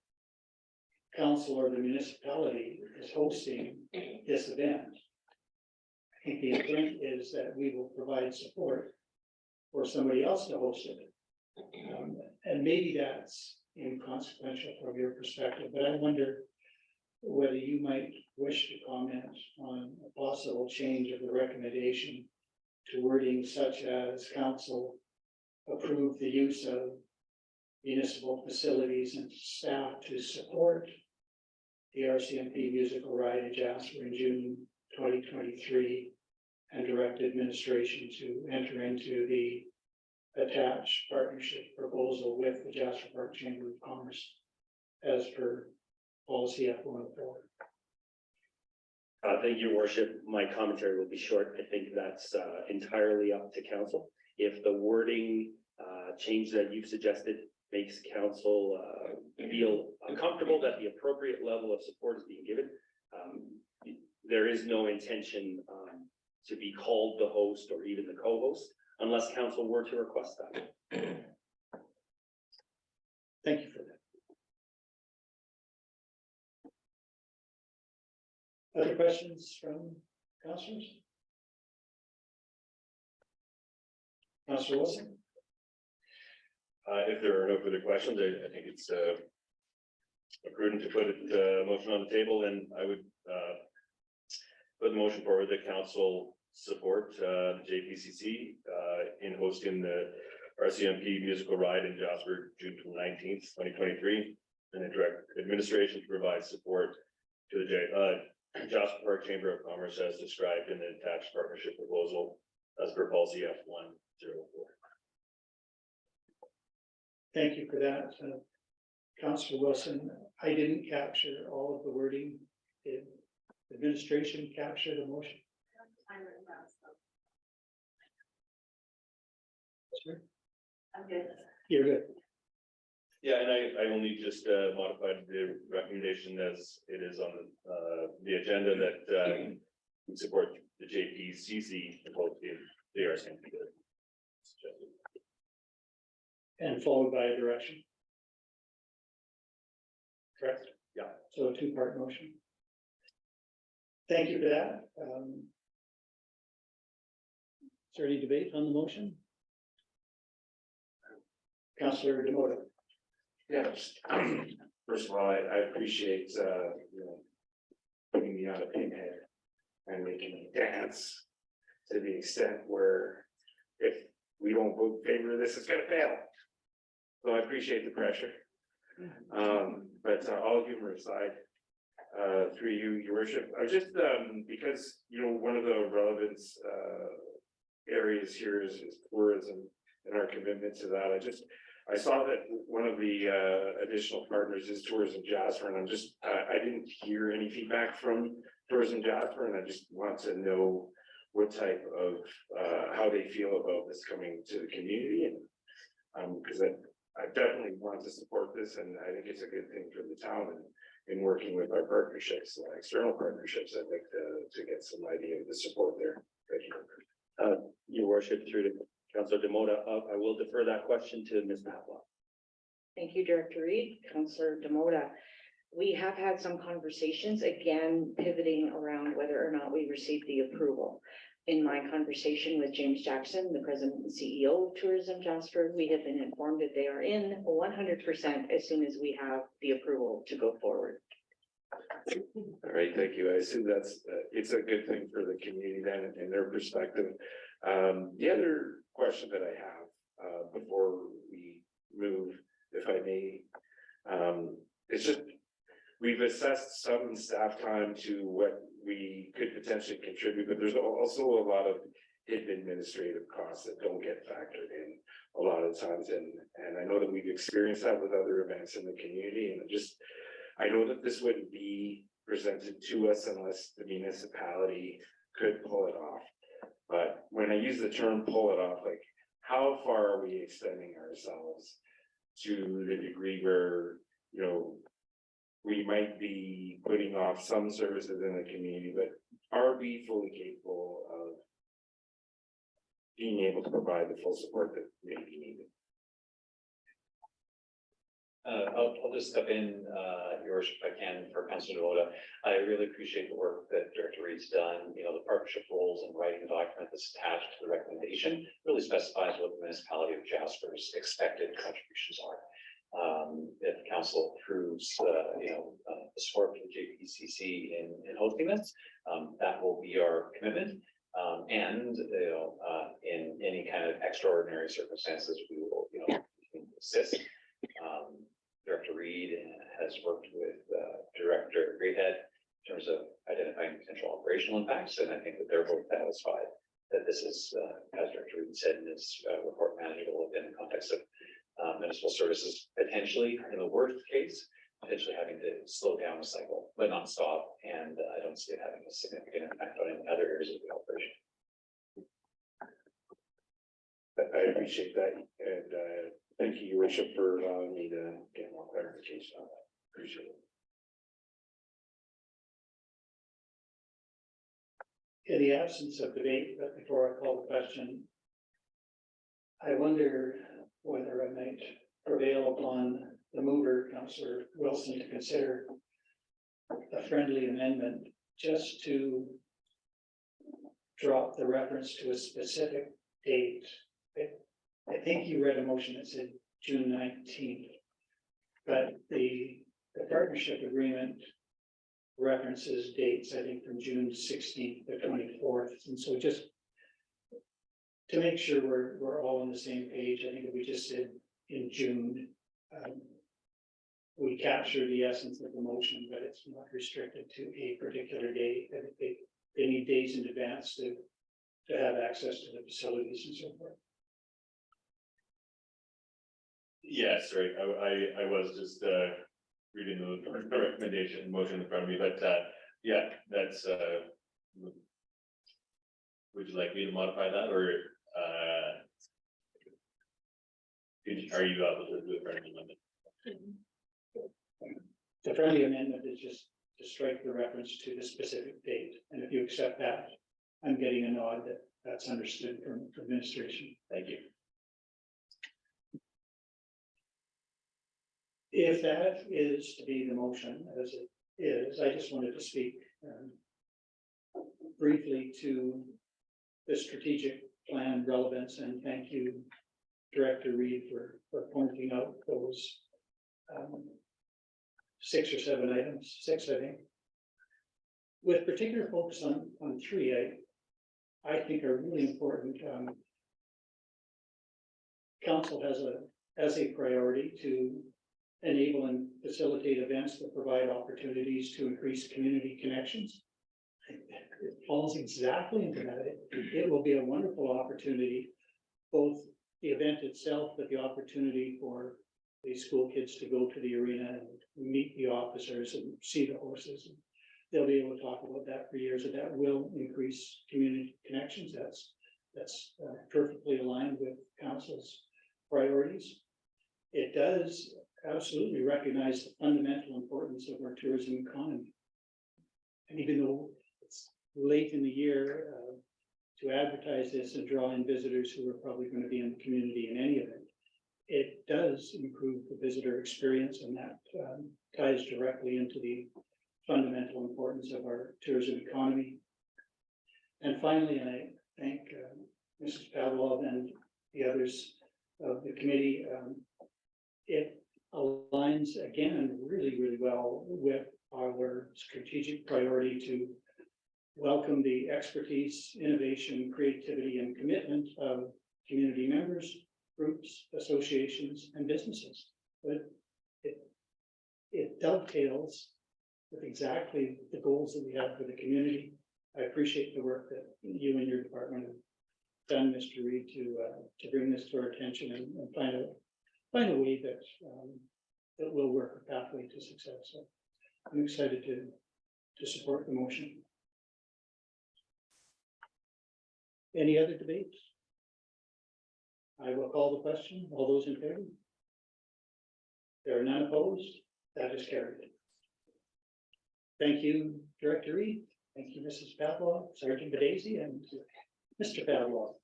council or the municipality is hosting this event. I think the intent is that we will provide support for somebody else to host it. And maybe that's inconsequential from your perspective, but I wonder whether you might wish to comment on a possible change of the recommendation to wording such as council approve the use of municipal facilities and staff to support the RCMP musical ride in Jasper in June 2023, and direct administration to enter into the attached partnership proposal with the Jasper Park Chamber of Commerce as per policy F-104. Thank you, your worship. My commentary will be short. I think that's entirely up to council. If the wording change that you've suggested makes council feel comfortable that the appropriate level of support is being given, there is no intention to be called the host or even the co-host unless council were to request that. Thank you for that. Other questions from councilors? Councilor Wilson? If there are no further questions, I think it's prudent to put a motion on the table, and I would put the motion forward that council support the JPCC in hosting the RCMP musical ride in Jasper, June 19th, 2023, and direct administration to provide support to the Jasper Park Chamber of Commerce as described in the attached partnership proposal as per policy F-104. Thank you for that. Councilor Wilson, I didn't capture all of the wording. Did administration capture the motion? Sure. I'm good. You're good. Yeah, and I only just modified the recommendation as it is on the agenda that we support the JPCC both in the RCMP. And followed by a direction. Correct? Yeah. So a two-part motion. Thank you for that. Is there any debate on the motion? Councilor Demoto. Yes, first of all, I appreciate, putting me on a pinhead. and making me dance to the extent where if we don't vote in favor of this, it's gonna fail. So I appreciate the pressure. But all humor aside, through you, your worship, I just, because, one of the relevance, areas here is tourism and our commitment to that. I saw that one of the, additional partners is Tourism Jasper, and I didn't hear any feedback from Tourism Jasper, and I just want to know what type of, how they feel about this coming to the community, and, because I definitely want to support this, and I think it's a good thing for the town, and in working with our partnerships, external partnerships, I'd like to get some idea of the support there. Thank you. Your worship, through to Councillor Demota, I will defer that question to Ms. Matlock. Thank you, Director Reed. Councillor Demota. We have had some conversations, again, pivoting around whether or not we received the approval. In my conversation with James Jackson, the President and CEO of Tourism Jasper, we have been informed that they are in 100% as soon as we have the approval to go forward. All right, thank you. I assume it's a good thing for the community then, in their perspective. The other question that I have, before we move, if I may, it's just, we've assessed some staff time to what we could potentially contribute, but there's also a lot of hidden administrative costs that don't get factored in a lot of times. And I know that we've experienced that with other events in the community, and I know that this wouldn't be presented to us unless the municipality could pull it off. But when I use the term pull it off, like, how far are we extending ourselves to the degree where, we might be putting off some services in the community, but are we fully capable of being able to provide the full support that may be needed? I'll just step in, your worship, if I can, for Councilor Demota. I really appreciate the work that Director Reed's done. The partnership roles and writing the document that's attached to the recommendation really specifies what the municipality of Jasper's expected contributions are. If the council approves, the support for the JPCC in hosting this, that will be our commitment. And in any kind of extraordinary circumstances, we will, assist. Director Reed has worked with Director Greathead in terms of identifying potential operational impacts, and I think that they're both satisfied that this is, as Director Reed said in his report, manageable within the context of municipal services, potentially in the worst case, potentially having to slow down a cycle, but not stop. And I don't see it having a significant impact on any other areas of the operation. I appreciate that, and thank you, Your Worship, for allowing me to get more clarification on that. Appreciate it. In the absence of debate, but before I call the question, I wonder whether I might prevail upon the mover, Councillor Wilson, to consider a friendly amendment just to drop the reference to a specific date. I think you read a motion that said June 19th, but the partnership agreement references dates, I think, from June 16th to 24th. And so just to make sure we're all on the same page, I think if we just said in June, we capture the essence of the motion, but it's not restricted to a particular date. That they need days in advance to have access to the facilities and so forth. Yes, right. I was just reading the recommendation motion in front of me, but yeah, that's would you like me to modify that, or are you able to do a friendly amendment? The friendly amendment is just to strike the reference to the specific date, and if you accept that, I'm getting a nod that that's understood from administration. Thank you. If that is to be the motion, as it is, I just wanted to speak briefly to the strategic plan relevance, and thank you, Director Reed, for pointing out those 6 or 7 items, 6, I think. with particular focus on three, I think are really important. Council has a priority to enable and facilitate events that provide opportunities to increase community connections. It falls exactly into that. It will be a wonderful opportunity, both the event itself, but the opportunity for the school kids to go to the arena and meet the officers and see the horses. They'll be able to talk about that for years, and that will increase community connections. That's perfectly aligned with council's priorities. It does absolutely recognize the fundamental importance of our tourism economy. And even though it's late in the year to advertise this and draw in visitors who are probably going to be in the community in any event, it does improve the visitor experience, and that ties directly into the fundamental importance of our tourism economy. And finally, and I thank Mrs. Pavlov and the others of the committee, it aligns again really, really well with our strategic priority to welcome the expertise, innovation, creativity, and commitment of community members, groups, associations, and businesses. But it dovetails with exactly the goals that we have for the community. I appreciate the work that you and your department have done, Mr. Reed, to bring this to our attention and find a way that that will work a pathway to success. So I'm excited to support the motion. Any other debates? I will call the question. All those in favor? There are none opposed. That is carried. Thank you, Director Reed. Thank you, Mrs. Pavlov, Sergeant Bedesi, and Mr. Pavlov.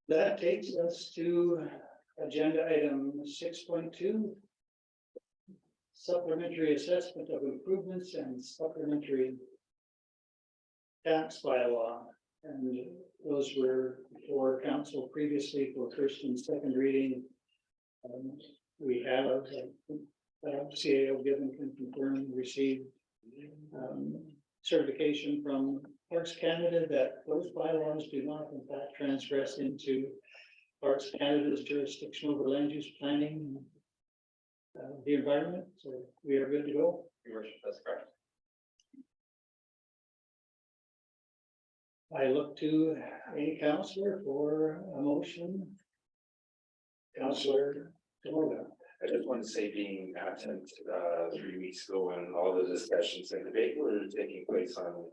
That takes us to agenda item 6.2. Supplementary assessment of improvements and supplementary tax bylaw. And those were before council previously for first and second reading. We have CAO given can confirm received certification from Parks Canada that those bylaws do not in fact transgress into Parks Canada's jurisdiction over land use planning, the environment. So we are good to go. Your worship, that's correct. I look to any counselor for a motion. Counselor Demoga. I just want to say, being absent 3 weeks ago when all the discussions and debate were taking place on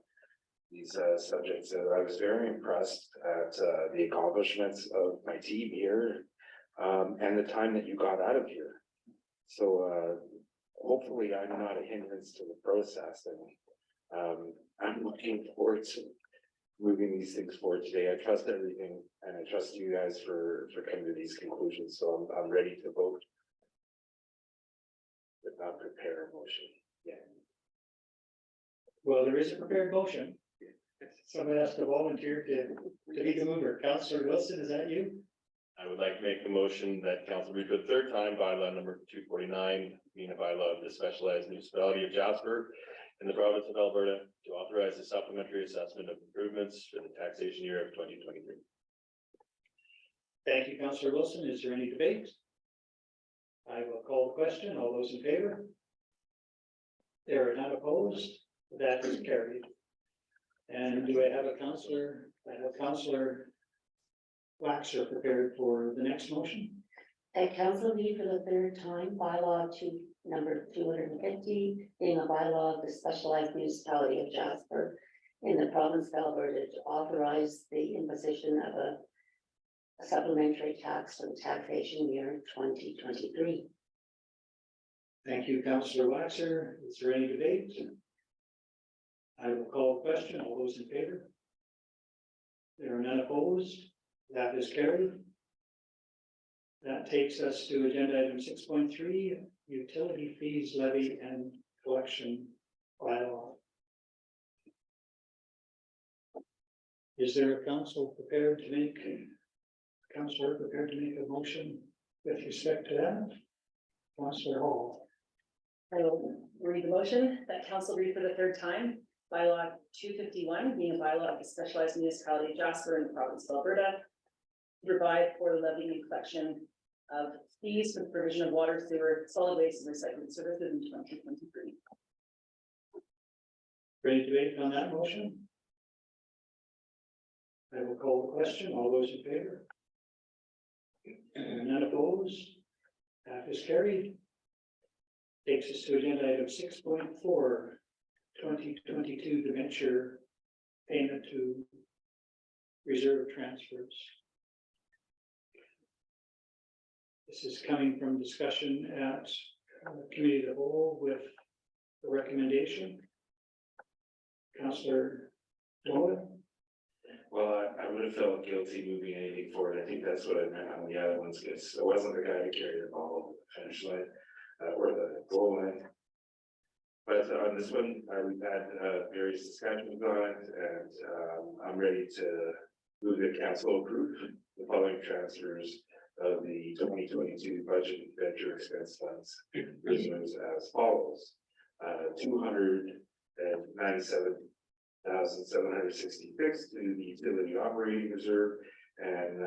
these subjects, I was very impressed at the accomplishments of my team here and the time that you got out of here. So hopefully I'm not a hindrance to the process, and I'm looking forward to moving these things forward today. I trust everything, and I trust you guys for coming to these conclusions. So I'm ready to vote, but not prepare a motion yet. Well, there is a prepared motion. Someone has to volunteer to be the mover. Counselor Wilson, is that you? I would like to make the motion that council read for the third time bylaw number 249, being a bylaw of the specialized municipality of Jasper in the province of Alberta to authorize the supplementary assessment of improvements for the taxation year of 2023. Thank you, Councillor Wilson. Is there any debate? I will call the question. All those in favor? There are none opposed. That is carried. And do I have a councillor? I have Councillor Waxer prepared for the next motion. At council meeting for the third time, bylaw number 250, being a bylaw of the specialized municipality of Jasper in the province of Alberta to authorize the imposition of a supplementary tax for the taxation year 2023. Thank you, Councillor Waxer. Is there any debate? I will call the question. All those in favor? There are none opposed. That is carried. That takes us to agenda item 6.3, utility fees levy and collection bylaw. Is there a council prepared to make Councillor prepared to make a motion with respect to that? Councillor Hall. I will read the motion that council read for the third time. Bylaw 251, being a bylaw of the specialized municipality of Jasper in the province of Alberta, to provide for the levy and collection of fees for the provision of water, sewer, solid waste, and recycling services in 2023. Ready to debate on that motion? I will call the question. All those in favor? None opposed? That is carried. Takes us to agenda item 6.4, 2022 debenture payment to reserve transfers. This is coming from discussion at committee of the whole with the recommendation. Councillor Moore. Well, I would have felt guilty moving anything forward. I think that's what I meant on the other ones, because I wasn't the guy to carry the ball over the finish line, or the goal line. But on this one, we've had various discussions on it, and I'm ready to move the council approve the following transfers of the 2022 budget and venture expense funds. Resumes as follows: 297,766 to the utility operating reserve, and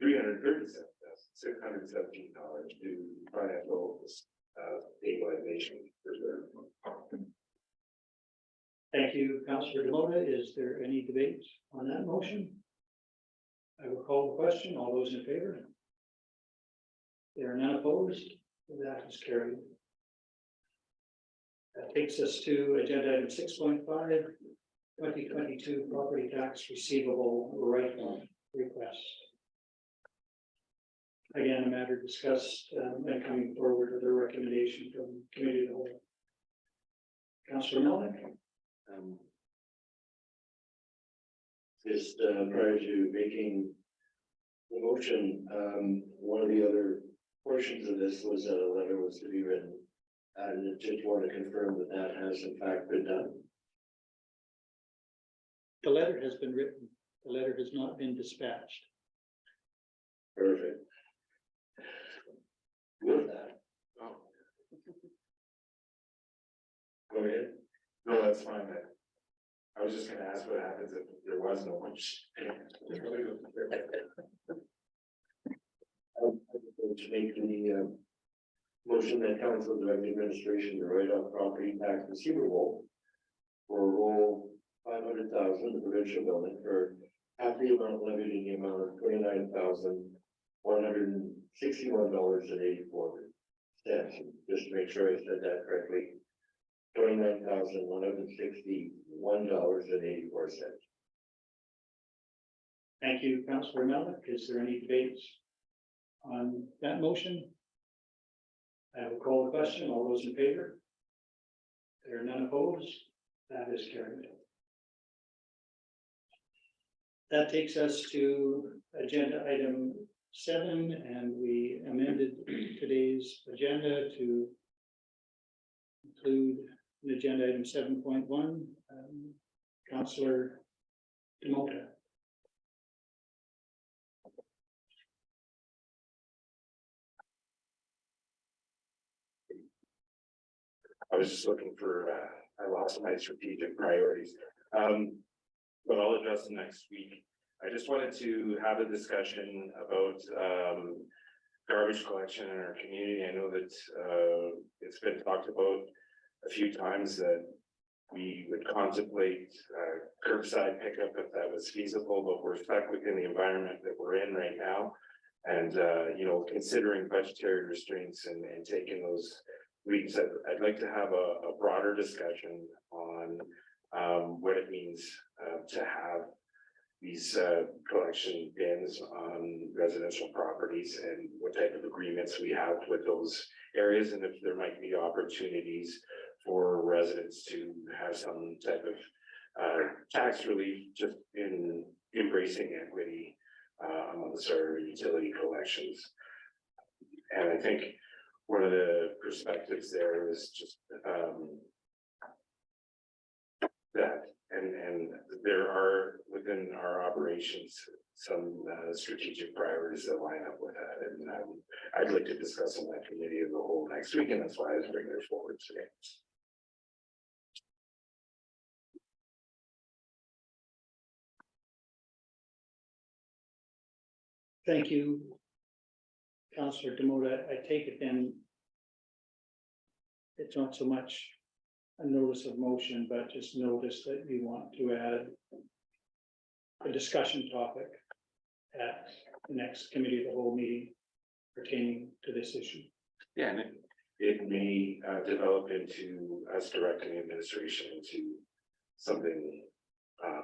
$337,617 to financial stabilization reserve. Thank you, Councillor Demota. Is there any debate on that motion? I will call the question. All those in favor? There are none opposed. That is carried. That takes us to agenda item 6.5, 2022 property tax receivable write-off request. Again, a matter discussed and coming forward with a recommendation from committee of the whole. Councillor Melnick. Just prior to making the motion, one of the other portions of this was that a letter was to be written. And I just want to confirm that that has in fact been done. The letter has been written. The letter has not been dispatched. Perfect. With that. Oh, Go ahead. no, that's fine. I was just gonna ask what happens if there was no one. To make the motion that council direct the administration to write off property tax receivable for roll 500,000, the provincial building, for half the amount levied in the amount of $29,161.84. Just to make sure I said that correctly. $29,161.84. Thank you, Councillor Melnick. Is there any debate on that motion? I will call the question. All those in favor? There are none opposed. That is carried. That takes us to agenda item 7, and we amended today's agenda to include an agenda item 7.1. Councillor Demota. I was just looking for, I lost my strategic priorities. But I'll address them next week. I just wanted to have a discussion about garbage collection in our community. I know that it's been talked about a few times that we would contemplate curbside pickup if that was feasible, but we're stuck within the environment that we're in right now. And you know, considering budgetary restraints and taking those weeks, I'd like to have a broader discussion on what it means to have these collection bins on residential properties and what type of agreements we have with those areas, and if there might be opportunities for residents to have some type of tax relief just in embracing equity amongst our utility collections. And I think one of the perspectives there is just that, and there are within our operations some strategic priorities that line up with that. And I'd like to discuss in that committee of the whole next week, and that's why I was bringing it forward today. Thank you, Councillor Demota. I take it then it's not so much a notice of motion, but just notice that you want to add a discussion topic at the next committee of the whole meeting pertaining to this issue. Yeah, and it may develop into us directing administration into something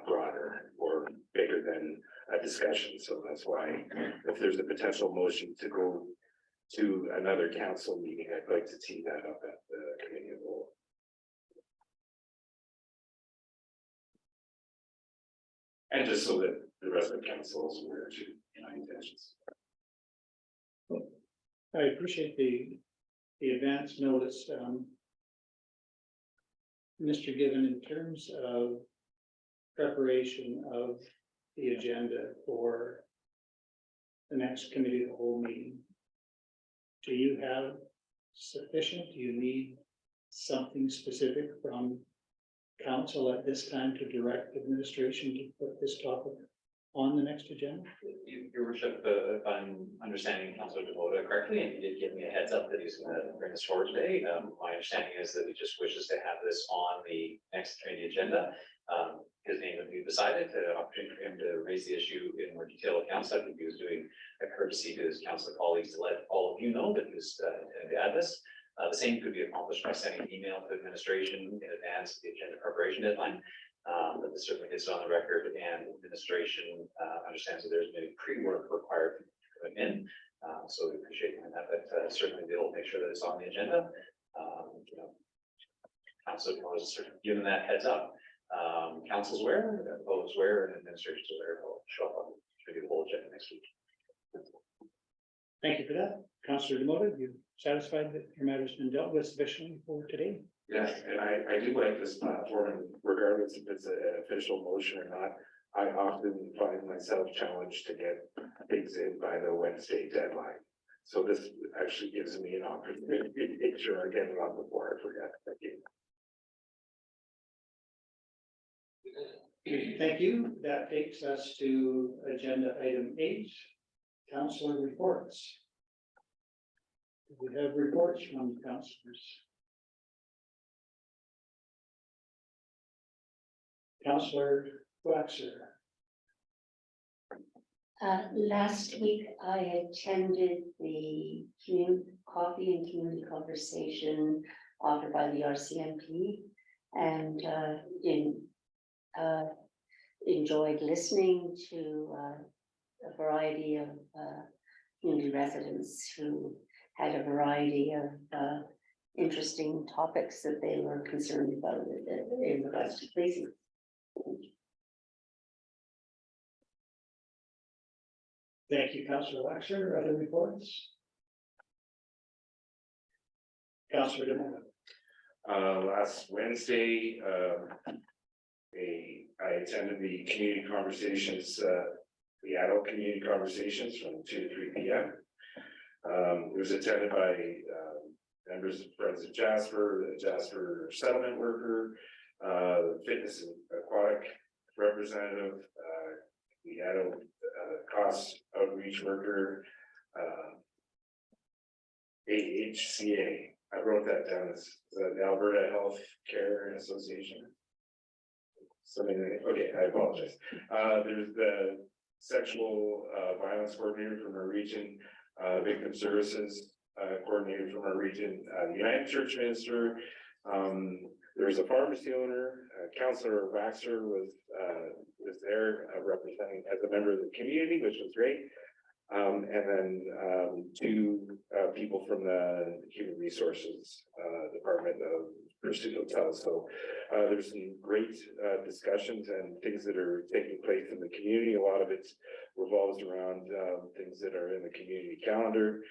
broader or bigger than a discussion. So that's why if there's a potential motion to go to another council meeting, I'd like to tee that up at the committee of the whole. And just so that the rest of the council is aware to my intentions. I appreciate the advance notice. Mr. Given, in terms of preparation of the agenda for the next committee of the whole meeting, do you have sufficient, do you need something specific from council at this time to direct administration to put this topic on the next agenda? Your worship, if I'm understanding Councilor Demota correctly, and you did give me a heads up that he's going to bring this forward today. My understanding is that he just wishes to have this on the next committee agenda. His name would be decided, opportunity for him to raise the issue in more detail with council. I think he was doing a courtesy to his council colleagues to let all of you know that he was intending to add this. The same could be accomplished by sending an email to administration in advance of the agenda preparation deadline. But this certainly gets on the record, and administration understands that there's maybe pre-work required to come in. So we appreciate that, but certainly they'll make sure that it's on the agenda. Council was sort of given that heads up. Council's aware, opposed aware, and administration's aware. Will show up on the whole agenda next week. Thank you for that. Councillor Demota, you satisfied that your matter's been dealt with sufficiently for today? Yes, and I do like this platform, and regardless if it's an official motion or not, I often find myself challenged to get things in by the Wednesday deadline. So this actually gives me an opportunity to make sure I get it on before I forget. Thank you. Thank you. That takes us to agenda item 8, councillor reports. We have reports from councillors. Councillor Waxer. Last week, I attended the coffee and community conversation offered by the RCMP, and enjoyed listening to a variety of community residents who had a variety of interesting topics that they were concerned about in regards to policing. Thank you, Councillor Waxer. Other reports? Councillor Demota. Last Wednesday, I attended the community conversations, the adult community conversations from 2 to 3 p.m. It was attended by members of Friends of Jasper, the Jasper settlement worker, fitness and aquatic representative, the adult cost outreach worker, AHCA. I wrote that down as the Alberta Health Care Association. Something like, okay, I apologize. There's the sexual violence coordinator from our region, victim services coordinator from our region, the United Church minister. There's a pharmacy owner, Councillor Waxer was there representing as a member of the community, which was great. And then 2 people from the Human Resources Department of Pursuit Hotel. So there's some great discussions and things that are taking place in the community. A lot of it revolves around things that are in the community calendar.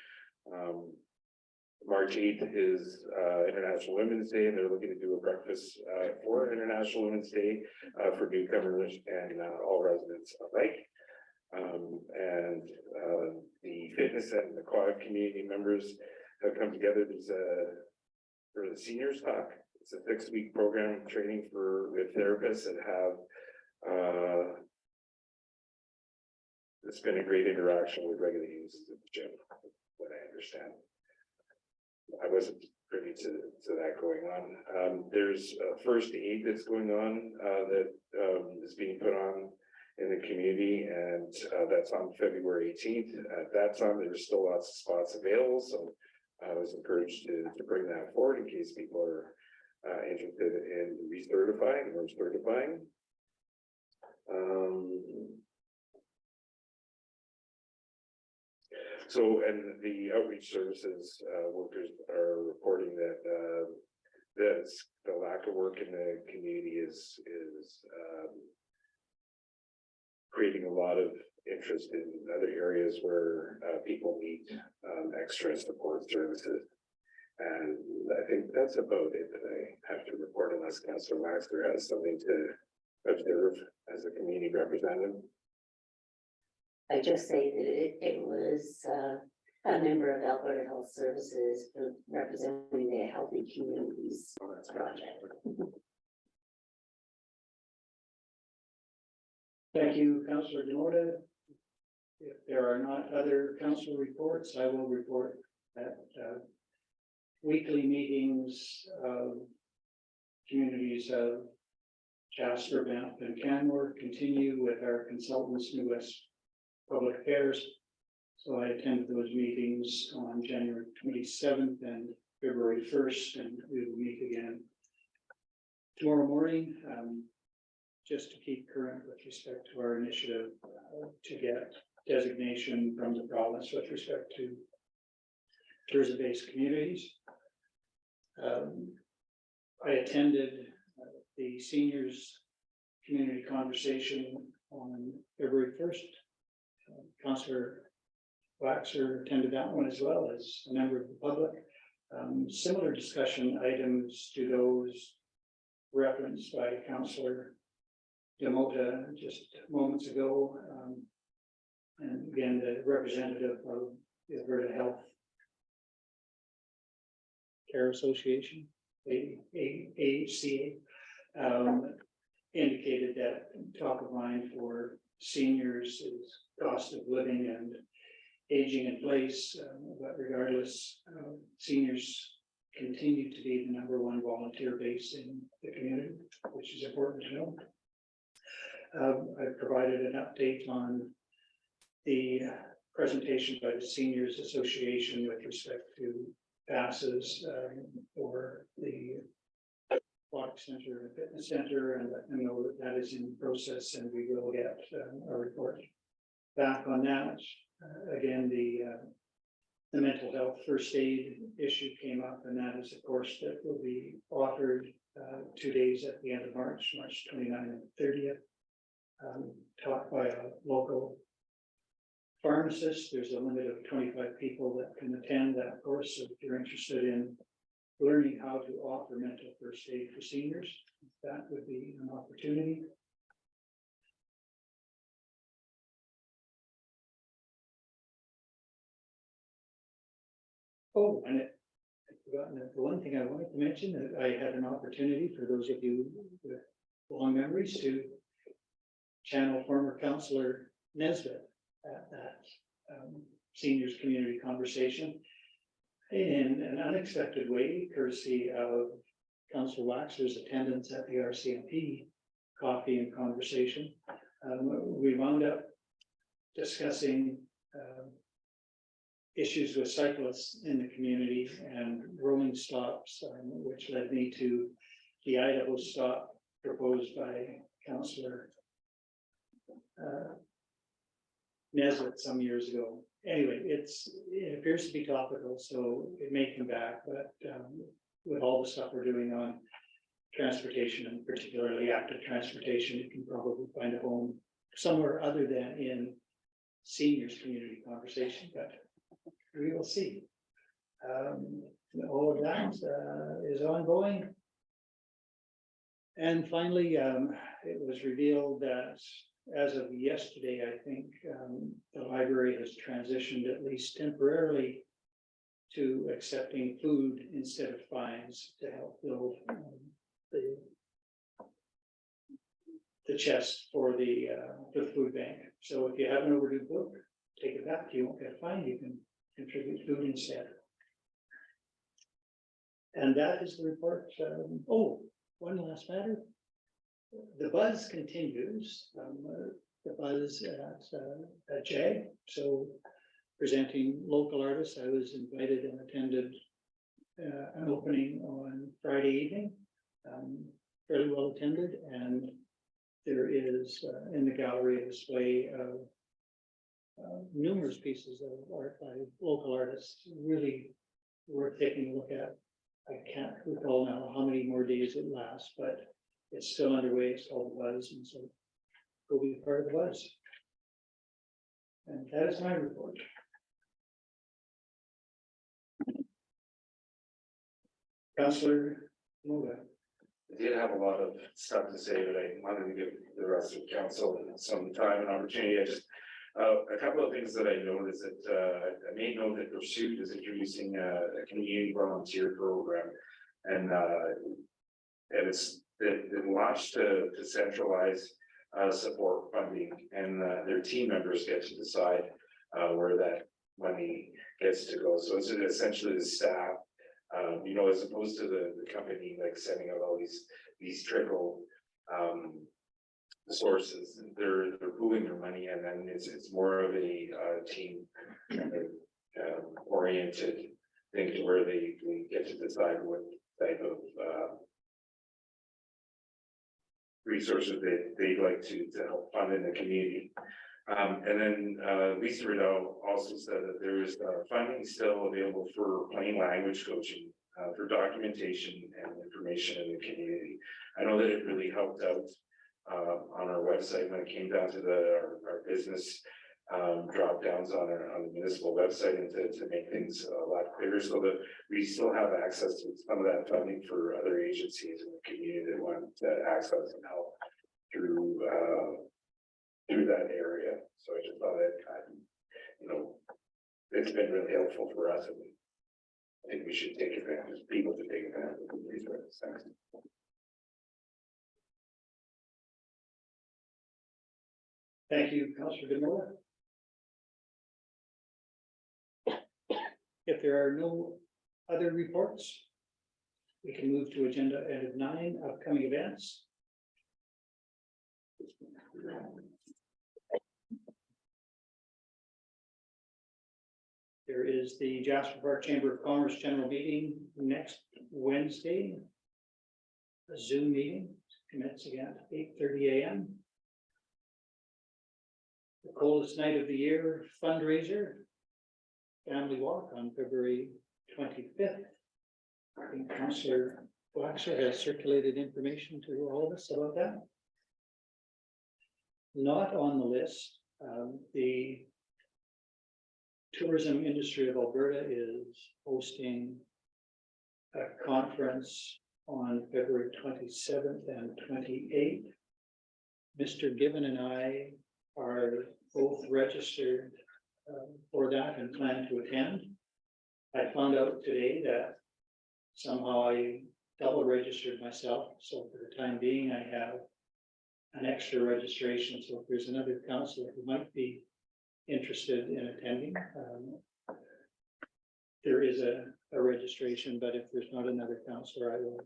March 8th is International Women's Day, and they're looking to do a breakfast for International Women's Day for newcomers and all residents alike. And the fitness and aquatic community members have come together. There's for the seniors talk. It's a 6-week program training with therapists that have it's been a great interaction with regular users at the gym, what I understand. I wasn't privy to that going on. There's first aid that's going on that is being put on in the community, and that's on February 18th. At that time, there's still lots of spots available, so I was encouraged to bring that forward in case people are interested in recertifying or certifying. So, and the outreach services workers are reporting that the lack of work in the community is creating a lot of interest in other areas where people need extra support services. And I think that's about it that I have to report, unless Councillor Waxer has something to observe as a community representative. I just say that it was a member of Alberta Health Services representing the Healthy Communities project. Thank you, Councillor Demota. If there are not other council reports, I will report that weekly meetings of communities of Jasper, Banff, and Canmore continue with our consultants in West Public Affairs. So I attended those meetings on January 27th and February 1st, and we will meet again tomorrow morning, just to keep current with respect to our initiative to get designation from the province with respect to tourism-based communities. I attended the seniors community conversation on February 1st. Councillor Waxer attended that one as well as a member of the public. Similar discussion items to those referenced by Councillor Demota just moments ago. And again, the representative of the Alberta Health Care Association, AHCA, indicated that top of mind for seniors is cost of living and aging in place, but regardless, seniors continue to be the #1 volunteer base in the community, which is important to know. I've provided an update on the presentation by the Seniors Association with respect to passes for the Aquatic Center and Fitness Center, and let them know that that is in process, and we will get a report back on that. Again, the mental health first aid issue came up, and that is a course that will be offered 2 days at the end of March 29th and 30th, taught by a local pharmacist. There's a limit of 25 people that can attend that course, so if you're interested in learning how to offer mental first aid for seniors, that would be an opportunity. Oh, and I've forgotten that the one thing I wanted to mention, that I had an opportunity for those of you with long memories to channel former Councillor Nesbitt at that seniors community conversation in an unexpected way, courtesy of Councillor Waxer's attendance at the RCMP coffee and conversation. We wound up discussing issues with cyclists in the community and rolling stops, which led me to the Idaho stop proposed by Councillor Nesbitt some years ago. Anyway, it appears to be topical, so it may come back, but with all the stuff we're doing on transportation, and particularly active transportation, you can probably find a home somewhere other than in seniors community conversation, but we will see. All of that is ongoing. And finally, it was revealed that as of yesterday, I think, the library has transitioned at least temporarily to accepting food instead of fines to help build the chest for the food bank. So if you have an overdue book, take it back. You won't get fined. You can contribute food instead. And that is the report. Oh, one last matter. The buzz continues. The buzz at JAG. So presenting local artists, I was invited and attended an opening on Friday evening. Fairly well attended, and there is in the gallery a display of numerous pieces of art by local artists, really worth taking a look at. I can't recall now how many more days it lasts, but it's still underway. It's called The Buzz, and so go be part of The Buzz. And that is my report. Councillor Moda. I did have a lot of stuff to say, but I wanted to give the rest of council some time and opportunity. I just, a couple of things that I noticed that, I made note that Pursuit is introducing a community volunteer program. And it's, it launched to centralize support funding, and their team members get to decide where that money gets to go. So it's essentially the staff, you know, as opposed to the company like sending out all these trickle sources. They're pooling their money, and then it's more of a team oriented thing to where they get to decide what type of resources they'd like to help fund in the community. And then Lisa Riddell also said that there is funding still available for plain language coaching, for documentation and information in the community. I know that it really helped out on our website when it came down to our business drop downs on the municipal website, and to make things a lot clearer, so that we still have access to some of that funding for other agencies in the community that want to access and help through that area. So I just thought that, you know, it's been really helpful for us, and I think we should take advantage, people to take advantage of these things. Thank you, Councillor Demora. If there are no other reports, we can move to agenda item 9, upcoming events. There is the Jasper Park Chamber of Commerce General Meeting next Wednesday. A Zoom meeting commencing at 8:30 a.m. The coldest night of the year fundraiser, family walk on February 25th. I think Councillor Waxer has circulated information to all of us about that. Not on the list, the tourism industry of Alberta is hosting a conference on February 27th and 28th. Mr. Given and I are both registered for that and plan to attend. I found out today that somehow I double registered myself, so for the time being I have an extra registration. So if there's another councillor who might be interested in attending, there is a registration, but if there's not another councillor,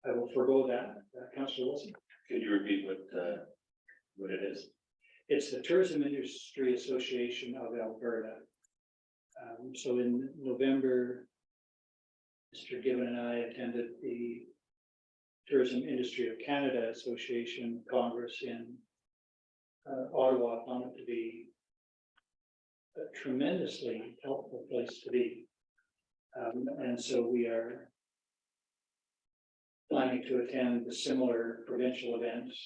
I will forego that. Councillor Wilson. Could you repeat what it is? It's the Tourism Industry Association of Alberta. So in November, Mr. Given and I attended the Tourism Industry of Canada Association Congress in Ottawa. Found it to be a tremendously helpful place to be. And so we are planning to attend the similar provincial events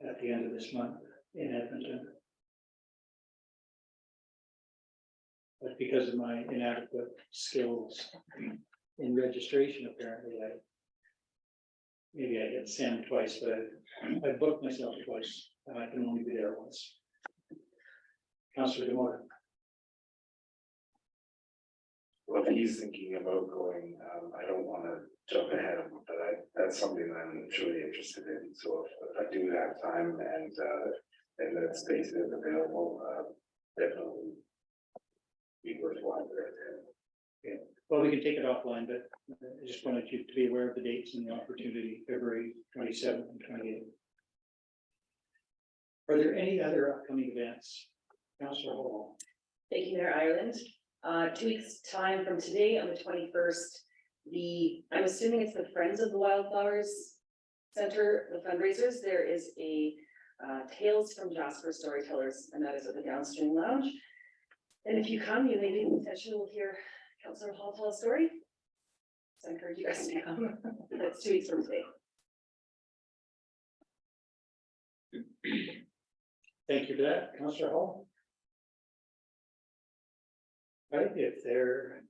at the end of this month in Edmonton. But because of my inadequate skills in registration, apparently I maybe I get Sam twice, but I booked myself twice, and I can only be there once. Councillor Demore. Well, if he's thinking about going, I don't wanna jump ahead, but that's something that I'm truly interested in, so if I do have time and that space is available, definitely be worthwhile there. Well, we can take it offline, but I just wanted you to be aware of the dates and the opportunity, February 27th and 28th. Are there any other upcoming events? Councillor Hall. Thank you, Mayor Ireland. 2 weeks' time from today, on the 21st, I'm assuming it's the Friends of the Wildflowers Center, the fundraisers. There is a Tales from Jasper Storytellers, and that is at the Downstream Lounge. And if you come, you maybe potentially will hear Councillor Hall tell a story. So I encourage you guys to come. That's 2 weeks from today. Thank you for that, Councillor Hall. All right, if there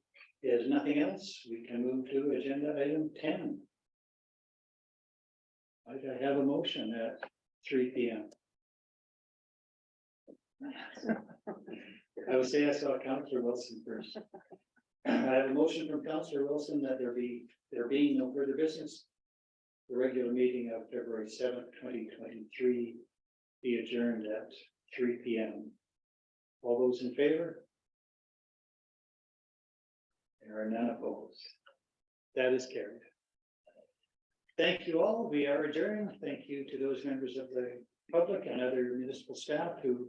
is nothing else, we can move to agenda item 10. I have a motion at 3 p.m. I would say I saw Councillor Wilson first. I have a motion from Councillor Wilson that there being no further business. The regular meeting of February 7th, 2023 be adjourned at 3 p.m. All those in favor? There are none opposed. That is carried. Thank you all. We are adjourned. Thank you to those members of the public and other municipal staff who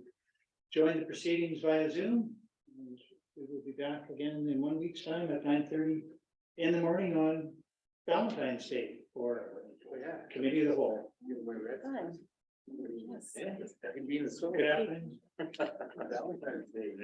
joined the proceedings via Zoom. And we will be back again in 1 week's time at 9:30 in the morning on Valentine's Day for Committee of the Whole. Good afternoon. Valentine's Day.